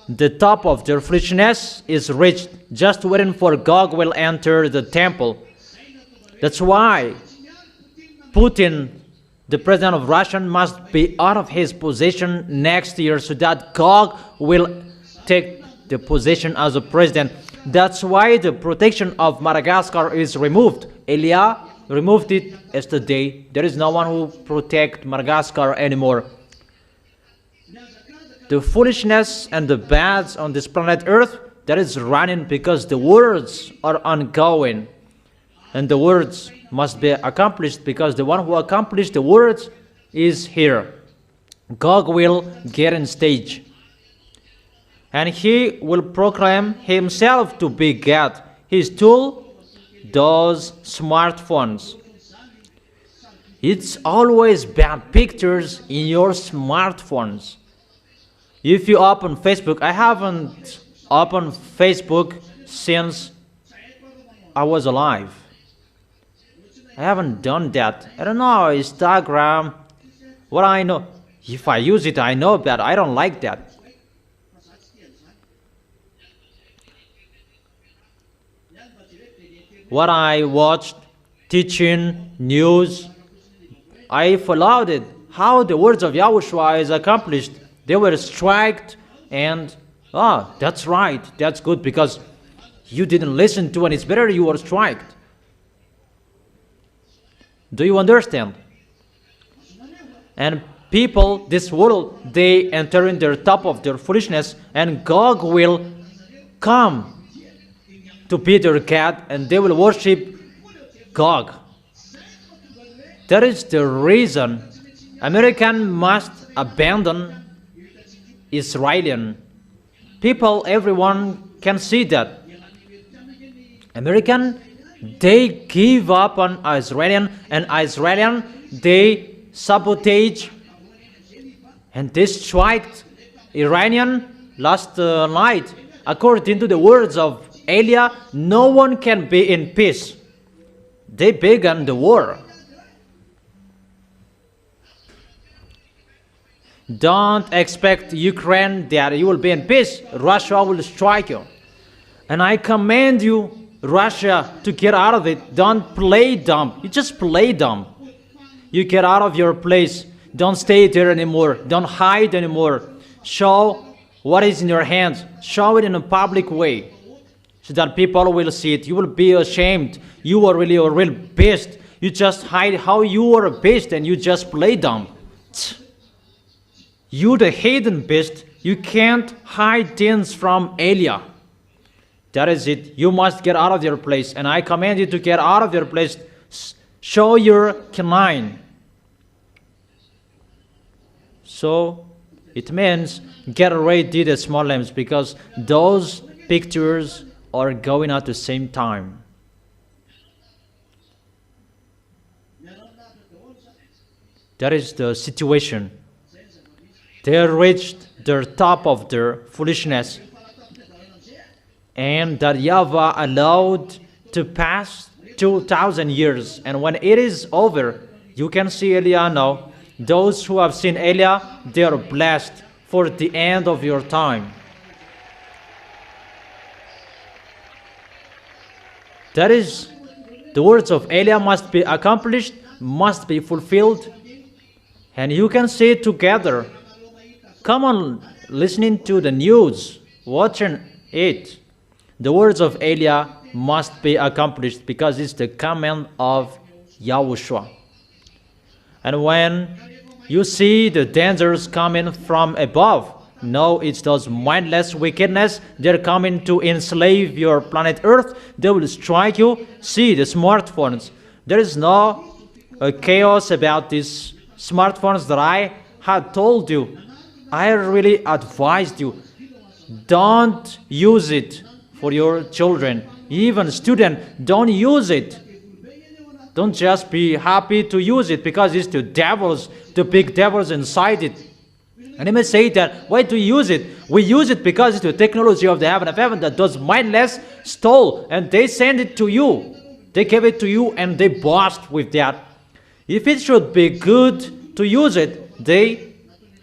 the top of their foolishness is reached, just waiting for Gog will enter the temple. That's why Putin, the president of Russia, must be out of his position next year, so that Gog will take the position as a president. That's why the protection of Madagascar is removed. Eliah removed it yesterday. There is no one who protects Madagascar anymore. The foolishness and the bads on this planet Earth, that is running because the words are ongoing. And the words must be accomplished because the one who accomplished the words is here. Gog will get on stage. And he will proclaim himself to be God. His tool, those smartphones. It's always bad pictures in your smartphones. If you open Facebook, I haven't opened Facebook since I was alive. I haven't done that. I don't know, Instagram, what I know. If I use it, I know that I don't like that. What I watched, teaching, news, I followed it. How the words of YAHOSHUA is accomplished. They were striked and, that's right, that's good, because you didn't listen to, and it's better you were striked. Do you understand? And people, this world, they enter in their top of their foolishness, and Gog will come to be their God, and they will worship Gog. That is the reason American must abandon Israelian. People, everyone can see that. American, they give up on Israelian, and Israelian, they sabotage and destroyed Iranian last night. According to the words of Elia, no one can be in peace. They began the war. Don't expect Ukraine that you will be in peace. Russia will strike you. And I command you, Russia, to get out of it. Don't play dumb. You just play dumb. You get out of your place. Don't stay there anymore. Don't hide anymore. Show what is in your hands. Show it in a public way so that people will see it. You will be ashamed. You are really a real beast. You just hide how you are a beast and you just play dumb. You the hidden beast, you can't hide things from Elia. That is it. You must get out of your place. And I command you to get out of your place. Show your canine. So it means get ready the small lambs, because those pictures are going at the same time. That is the situation. They reached the top of their foolishness, and that YAHVAH allowed to pass 2,000 years. And when it is over, you can see Elia now. Those who have seen Elia, they are blessed for the end of your time. That is, the words of Elia must be accomplished, must be fulfilled, and you can see it together. Come on, listening to the news, watching it. The words of Elia must be accomplished because it's the command of YAHOSHUA. And when you see the dangers coming from above, no, it's those mindless wickedness. They're coming to enslave your planet Earth. They will strike you. See the smartphones. There is no chaos about these smartphones that I had told you. I really advised you, don't use it for your children. Even students, don't use it. Don't just be happy to use it because it's the devils, the big devils inside it. And you may say that, why do you use it? We use it because it's the technology of the heaven of heaven that those mindless stole, and they send it to you. They gave it to you and they boast with that. If it should be good to use it, they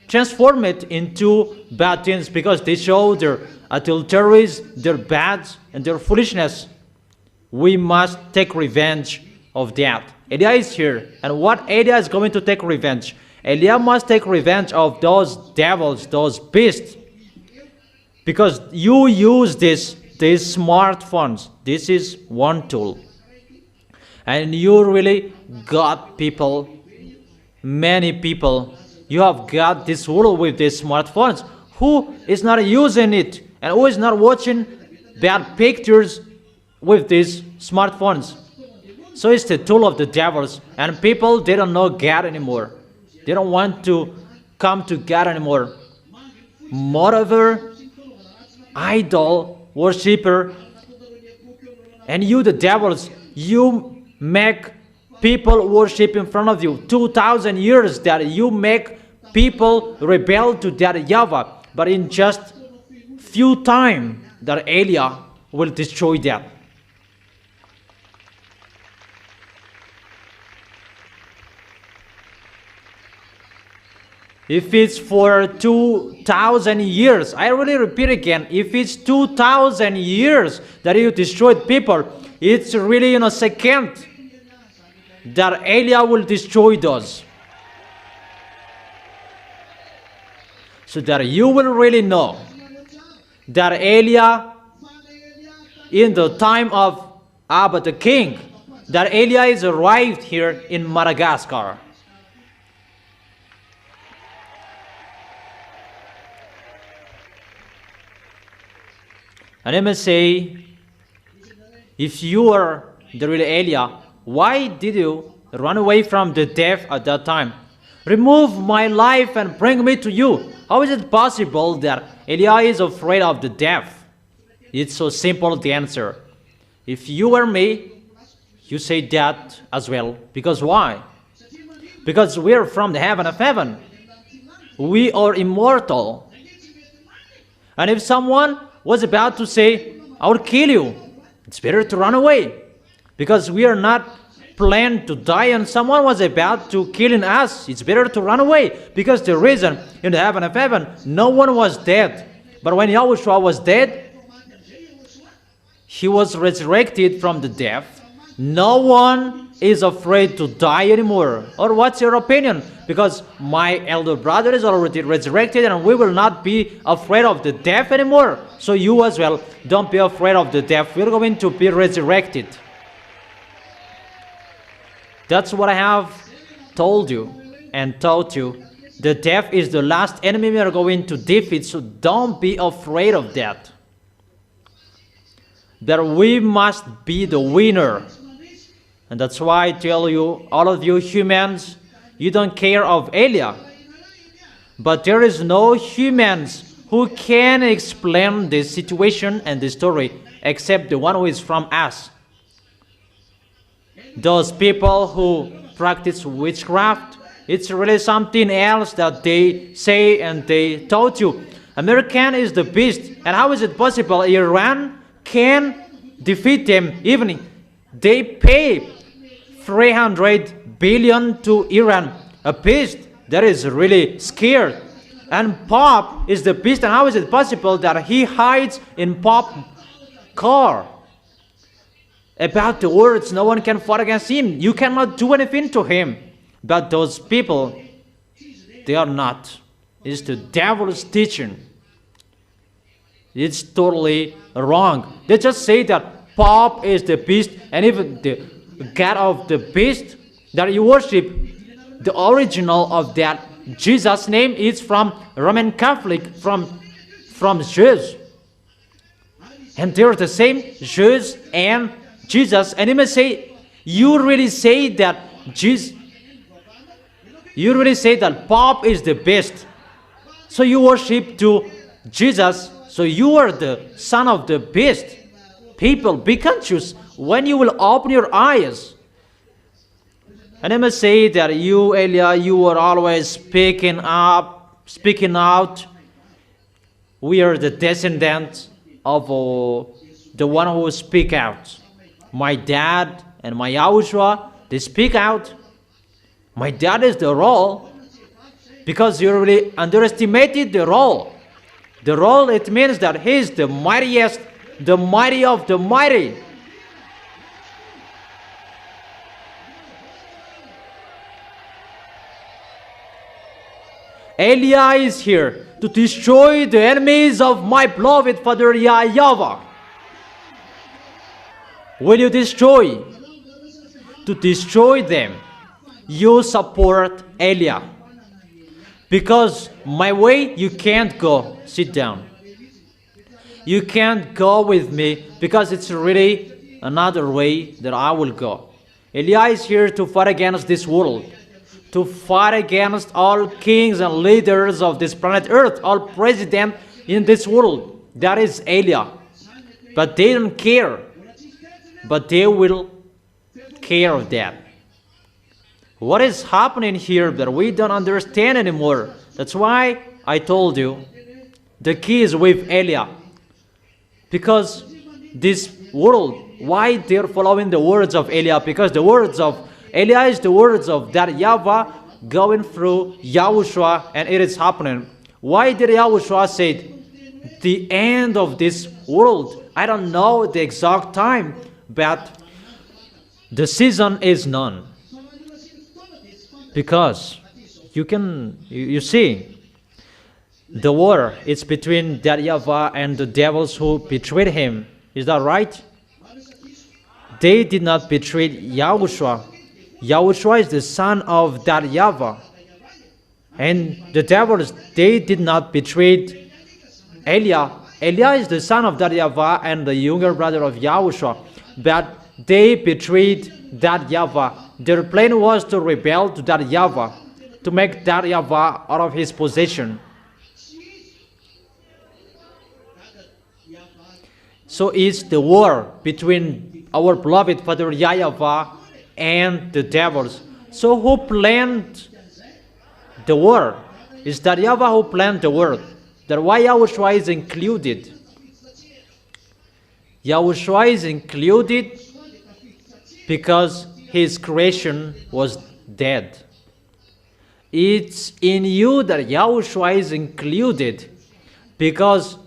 transform it into bad things because they show their adulteries, their bad, and their foolishness. We must take revenge of that. Elia is here, and what Elia is going to take revenge? Elia must take revenge of those devils, those beasts, because you use these smartphones. This is one tool, and you really got people, many people. You have got this world with these smartphones. Who is not using it and who is not watching bad pictures with these smartphones? So it's the tool of the devils, and people, they don't know God anymore. They don't want to come to God anymore. Moreover, idol worshiper, and you the devils, you make people worship in front of you. 2,000 years that you make people rebel to that YAHVAH, but in just few time that Elia will destroy that. If it's for 2,000 years, I really repeat again, if it's 2,000 years that you destroyed people, it's really in a second that Elia will destroy those. So that you will really know that Elia, in the time of Abba the king, that Elia is arrived here in Madagascar. And I must say, if you are the real Elia, why did you run away from the death at that time? Remove my life and bring me to you. How is it possible that Elijah is afraid of the death? It's so simple, the answer. If you were me, you say that as well. Because why? Because we are from the heaven of heaven. We are immortal. And if someone was about to say, I will kill you, it's better to run away. Because we are not planned to die, and someone was about to kill us, it's better to run away. Because the reason in the heaven of heaven, no one was dead. But when Yahushua was dead, he was resurrected from the death. No one is afraid to die anymore. Or what's your opinion? Because my elder brother is already resurrected, and we will not be afraid of the death anymore. So you as well, don't be afraid of the death. We're going to be resurrected. That's what I have told you and taught you. The death is the last enemy we are going to defeat, so don't be afraid of that. That we must be the winner. And that's why I tell you, all of you humans, you don't care of Elia. But there is no humans who can explain this situation and the story except the one who is from us. Those people who practice witchcraft, it's really something else that they say and they taught you. American is the beast. And how is it possible Iran can defeat them? Even they pay 300 billion to Iran, a beast that is really scared. And Pope is the beast, and how is it possible that he hides in Pope's car? About the words, no one can fight against him. You cannot do anything to him. But those people, they are not. It's the devil's teaching. It's totally wrong. They just say that Pope is the beast, and even the God of the beast that you worship, the original of that Jesus' name is from Roman Catholic, from Jews. And they're the same, Jews and Jesus. And you may say, you really say that Jesus, you really say that Pope is the best. So you worship to Jesus, so you are the son of the beast. People, be conscious when you will open your eyes. And I must say that you, Elia, you are always speaking out. We are the descendants of the one who speak out. My dad and my Yahushua, they speak out. My dad is the role, because you really underestimated the role. The role, it means that he is the mightiest, the mighty of the mighty. Elia is here to destroy the enemies of my beloved Father YAHVAH. Will you destroy? To destroy them, you support Elia. Because my way, you can't go. Sit down. You can't go with me because it's really another way that I will go. Elia is here to fight against this world. To fight against all kings and leaders of this planet Earth, all presidents in this world. That is Elia. But they don't care. But they will care of that. What is happening here that we don't understand anymore? That's why I told you the key is with Elia. Because this world, why they're following the words of Elia? Because the words of Elia is the words of that YAHVAH going through Yahushua, and it is happening. Why did Yahushua say the end of this world? I don't know the exact time, but the season is none. Because you see, the war is between that YAHVAH and the devils who betrayed him. Is that right? They did not betray Yahushua. Yahushua is the son of that YAHVAH. And the devils, they did not betray Elia. Elia is the son of that YAHVAH and the younger brother of Yahushua. But they betrayed that YAHVAH. Their plan was to rebel to that YAHVAH, to make that YAHVAH out of his possession. So it's the war between our beloved Father YAHVAH and the devils. So who planned the war? Is that YAHVAH who planned the war? That's why YAHOSHUA is included. YAHOSHUA is included because his creation was dead. It's in you that YAHOSHUA is included because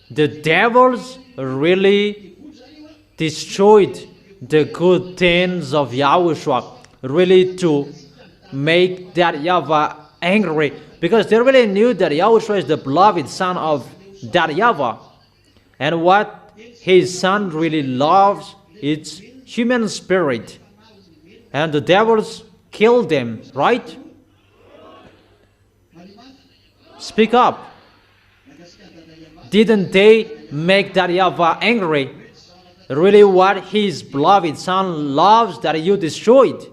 the devils really destroyed the good things of YAHOSHUA, really to make that YAHVAH angry, because they really knew that YAHOSHUA is the beloved son of that YAHVAH. And what his son really loves is human spirit. And the devils killed them, right? Speak up. Didn't they make that YAHVAH angry? Really what his beloved son loves that you destroyed.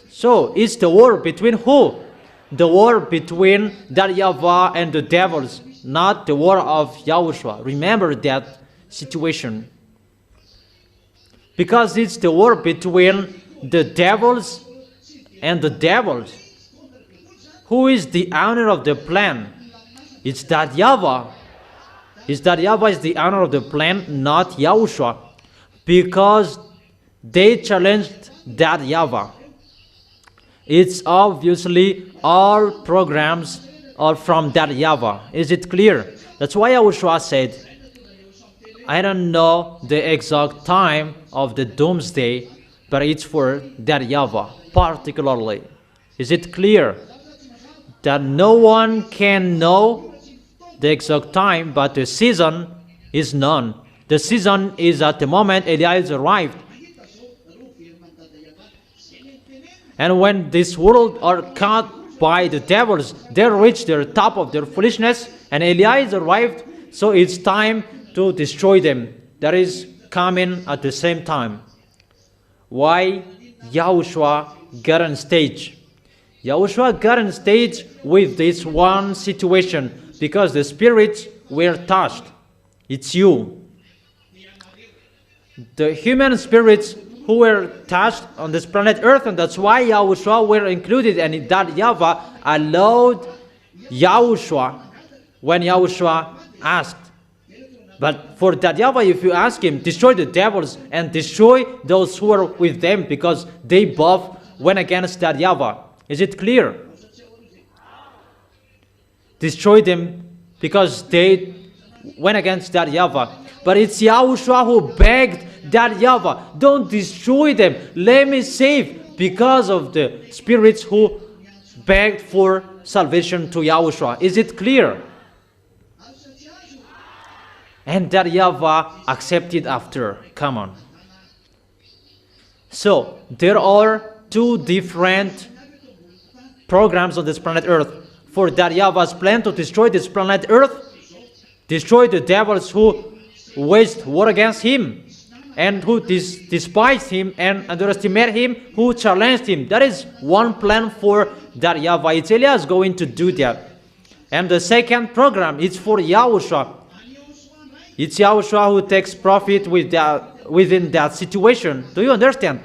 So it's the war between who? The war between that YAHVAH and the devils, not the war of YAHOSHUA. Remember that situation. Because it's the war between the devils and the devils. Who is the owner of the plan? It's that YAHVAH. It's that YAHVAH is the owner of the plan, not YAHOSHUA. Because they challenged that YAHVAH. It's obviously all programs are from that YAHVAH. Is it clear? That's why YAHOSHUA said, I don't know the exact time of the doomsday, but it's for that YAHVAH particularly. Is it clear? That no one can know the exact time, but the season is known. The season is at the moment Elias arrived. And when this world are caught by the devils, they reach the top of their foolishness, and Elias arrived, so it's time to destroy them. That is coming at the same time. Why YAHOSHUA got on stage? YAHOSHUA got on stage with this one situation, because the spirits were touched. It's you. The human spirits who were touched on this planet Earth, and that's why YAHOSHUA were included, and that YAHVAH allowed YAHOSHUA when YAHOSHUA asked. But for that YAHVAH, if you ask him, destroy the devils and destroy those who are with them, because they both went against that YAHVAH. Is it clear? Destroy them because they went against that YAHVAH. But it's YAHOSHUA who begged that YAHVAH, don't destroy them, let me save, because of the spirits who begged for salvation to YAHOSHUA. Is it clear? And that YAHVAH accepted after. Come on. So there are two different programs on this planet Earth. For that YAHVAH's plan to destroy this planet Earth, destroy the devils who waged war against him, and who despised him and underestimated him, who challenged him. That is one plan for that YAHVAH. It's Elias going to do that. And the second program is for YAHOSHUA. It's YAHOSHUA who takes profit within that situation. Do you understand?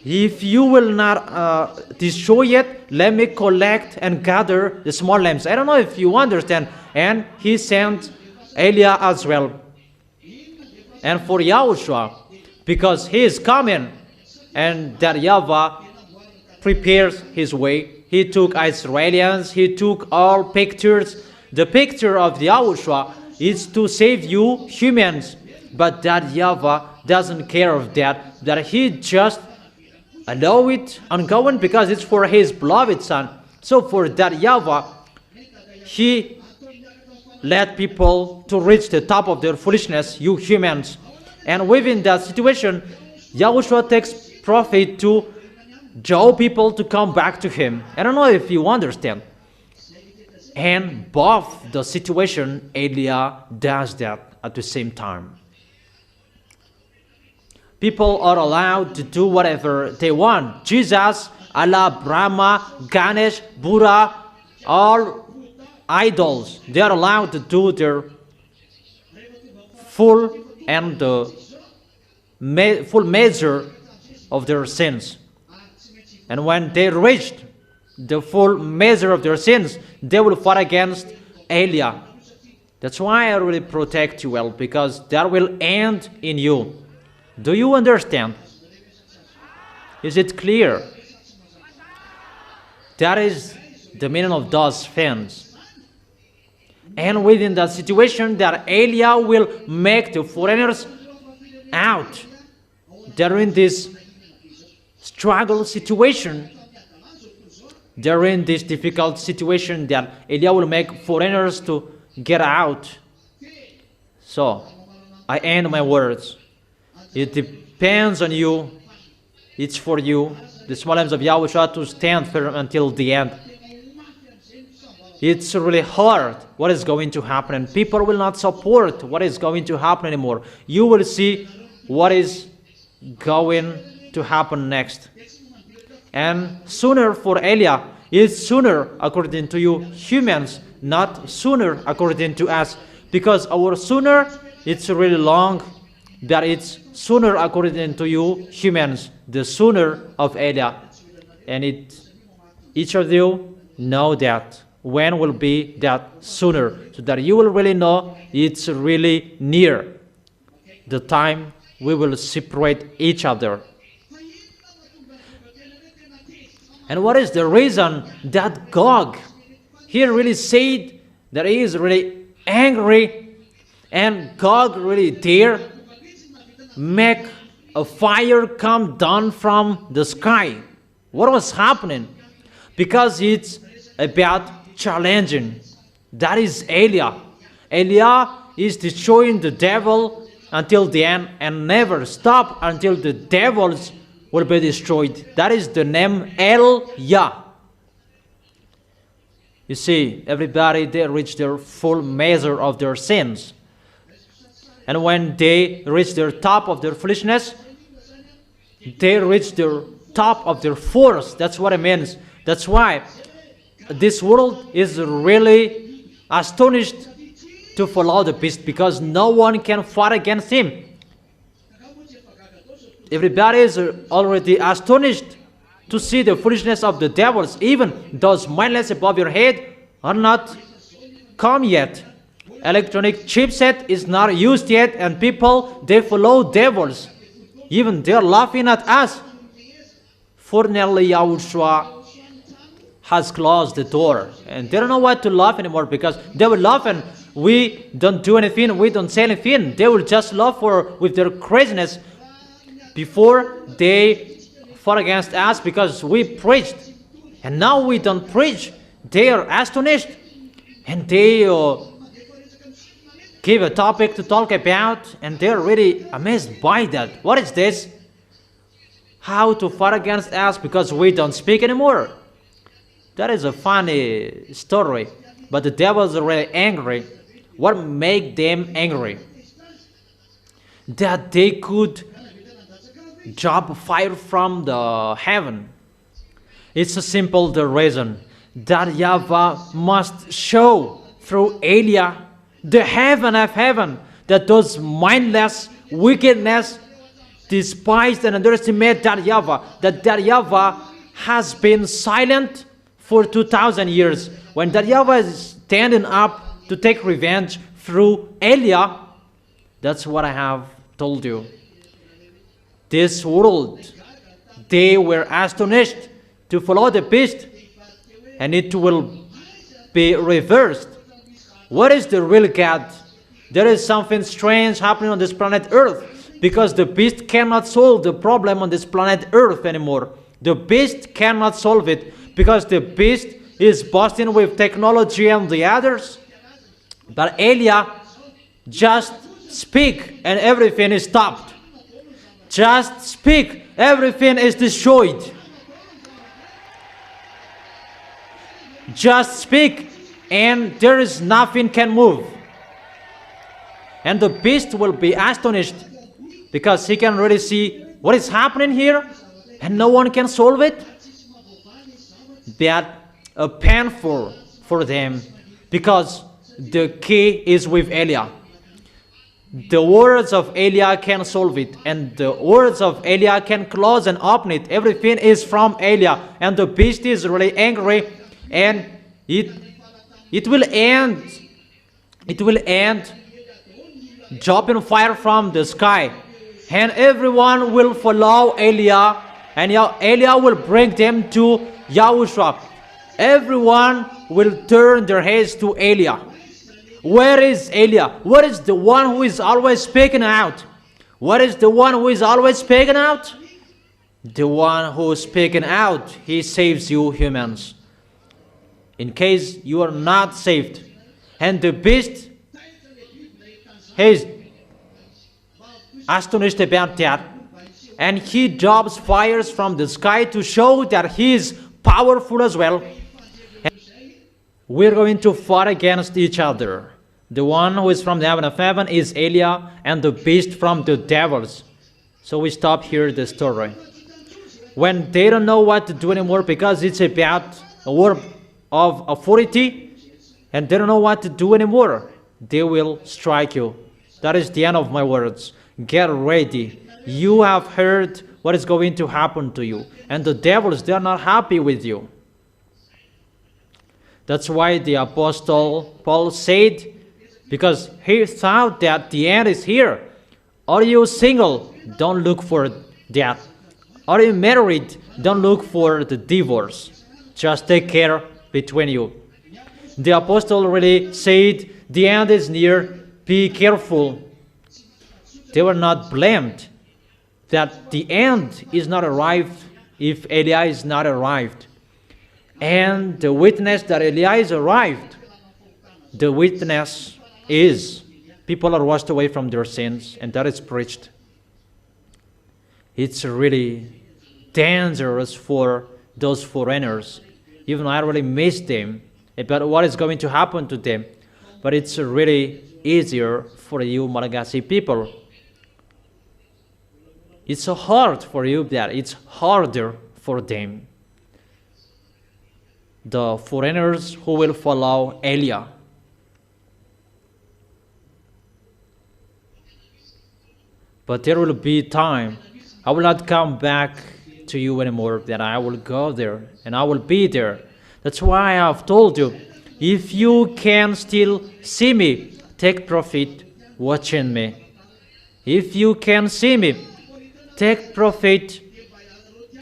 If you will not destroy it, let me collect and gather the small lambs. I don't know if you understand. And he sent Eliah as well. And for YAHOSHUA, because he is coming, and that YAHVAH prepares his way. He took Israelians, he took all pictures. The picture of YAHOSHUA is to save you humans. But that YAHVAH doesn't care of that. That he just allow it ongoing because it's for his beloved son. So for that YAHVAH, he led people to reach the top of their foolishness, you humans. And within that situation, YAHOSHUA takes profit to draw people to come back to him. I don't know if you understand. And both the situation, Eliah does that at the same time. People are allowed to do whatever they want. Jesus, Allah, Brahma, Ganesh, Buddha, all idols, they are allowed to do their full and full measure of their sins. And when they reached the full measure of their sins, they will fight against Eliah. That's why I really protect you well, because that will end in you. Do you understand? Is it clear? That is the meaning of those things. And within that situation, that Eliah will make the foreigners out. They're in this struggle situation. They're in this difficult situation that Eliah will make foreigners to get out. So, I end my words. It depends on you. It's for you, the small arms of YAHOSHUAH, to stand firm until the end. It's really hard what is going to happen, and people will not support what is going to happen anymore. You will see what is going to happen next. And sooner for Eliah is sooner according to you humans, not sooner according to us. Because our sooner, it's really long, that it's sooner according to you humans, the sooner of Eliah. And each of you know that. When will be that sooner? So that you will really know it's really near the time we will separate each other. And what is the reason that Gog here really said that he is really angry, and Gog really dare make a fire come down from the sky? What was happening? Because it's about challenging. That is Eliah. Eliah is destroying the devil until the end and never stop until the devils will be destroyed. That is the name YAH. You see, everybody, they reach their full measure of their sins. And when they reach their top of their foolishness, they reach their top of their force. That's what it means. That's why this world is really astonished to follow the beast, because no one can fight against him. Everybody is already astonished to see the foolishness of the devils. Even those mindless above your head are not come yet. Electronic chipset is not used yet, and people, they follow devils. Even they're laughing at us. Fortunately, YAHOSHUAH has closed the door, and they don't know what to laugh anymore, because they will laugh and we don't do anything, we don't say anything. They will just laugh with their craziness before they fought against us because we preached. And now we don't preach. They are astonished, and they give a topic to talk about, and they're really amazed by that. What is this? How to fight against us because we don't speak anymore? That is a funny story, but the devils are really angry. What made them angry? That they could drop fire from the heaven. It's a simple the reason that YAHVAH must show through Eliah the heaven of heaven, that those mindless wickedness despised and underestimate that YAHVAH has been silent for 2,000 years. When that YAHVAH is standing up to take revenge through Eliah, that's what I have told you. This world, they were astonished to follow the beast, and it will be reversed. What is the real God? There is something strange happening on this planet Earth, because the beast cannot solve the problem on this planet Earth anymore. The beast cannot solve it, because the beast is boasting with technology and the others. But Eliah just speak and everything is stopped. Just speak, everything is destroyed. Just speak and there is nothing can move. And the beast will be astonished, because he can really see what is happening here and no one can solve it. That painful for them, because the key is with Eliah. The words of Eliah can solve it, and the words of Eliah can close and open it. Everything is from Eliah, and the beast is really angry, and it will end. It will end dropping fire from the sky, and everyone will follow Eliah, and Eliah will bring them to Yahushua. Everyone will turn their heads to Eliah. Where is Eliah? What is the one who is always speaking out? What is the one who is always speaking out? The one who is speaking out, he saves you humans. In case you are not saved. And the beast is astonished about that. And he drops fires from the sky to show that he is powerful as well. And we're going to fight against each other. The one who is from the heaven of heaven is Eliah, and the beast from the devils. So we stop here the story. When they don't know what to do anymore, because it's about a word of authority, and they don't know what to do anymore, they will strike you. That is the end of my words. Get ready. You have heard what is going to happen to you. And the devils, they are not happy with you. That's why the Apostle Paul said, because he thought that the end is here. Are you single? Don't look for that. Are you married? Don't look for the divorce. Just take care between you. The apostle really said, the end is near, be careful. They were not blamed that the end is not arrived if Eliah is not arrived. And the witness that Eliah is arrived, the witness is people are washed away from their sins, and that is preached. It's really dangerous for those foreigners. Even I really miss them about what is going to happen to them. But it's really easier for you Malagasy people. It's so hard for you that it's harder for them. The foreigners who will follow Eliah. But there will be time. I will not come back to you anymore. That I will go there and I will be there. That's why I have told you, if you can still see me, take profit watching me. If you can see me, take profit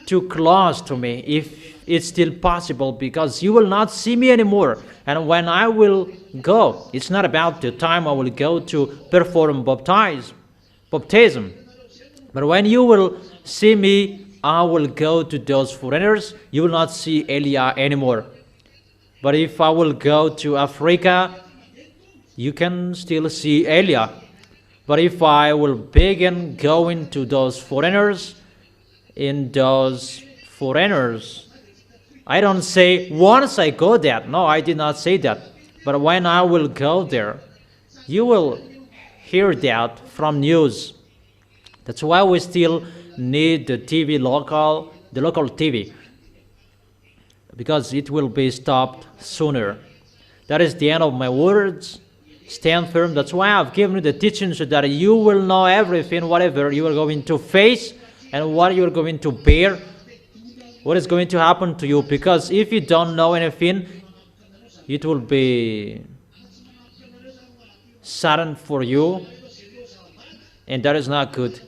too close to me, if it's still possible, because you will not see me anymore. And when I will go, it's not about the time I will go to perform baptism. But when you will see me, I will go to those foreigners. You will not see Eliah anymore. But if I will go to Africa, you can still see Eliah. But if I will begin going to those foreigners, I don't say once I go there. No, I did not say that. But when I will go there, you will hear that from news. That's why we still need the local TV, because it will be stopped sooner. That is the end of my words. Stand firm. That's why I've given you the teaching, so that you will know everything, whatever you are going to face and what you are going to bear, what is going to happen to you. Because if you don't know anything, it will be sudden for you, and that is not good.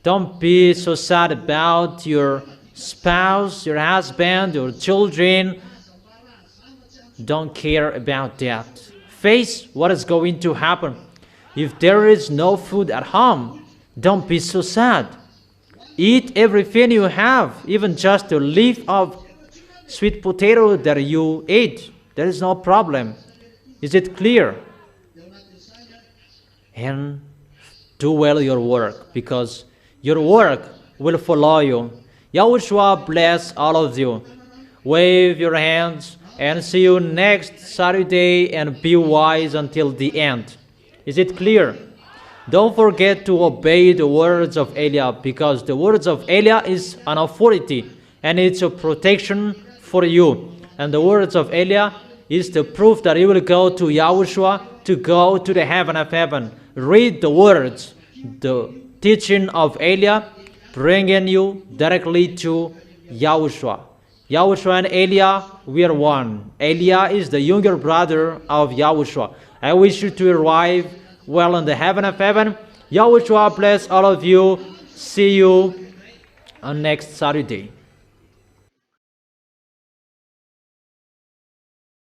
Don't be so sad about your spouse, your husband, your children. Don't care about that. Face what is going to happen. If there is no food at home, don't be so sad. Eat everything you have, even just a leaf of sweet potato that you ate. There is no problem. Is it clear? And do well your work, because your work will follow you. Yahushua bless all of you. Wave your hands and see you next Saturday, and be wise until the end. Is it clear? Don't forget to obey the words of Eliah, because the words of Eliah is an authority and it's a protection for you. And the words of Eliah is the proof that you will go to Yahushua, to go to the heaven of heaven. Read the words, the teaching of Eliah, bringing you directly to Yahushua. Yahushua and Eliah, we are one. Eliah is the younger brother of Yahushua. I wish you to arrive well in the heaven of heaven. Yahushua bless all of you. See you on next Saturday.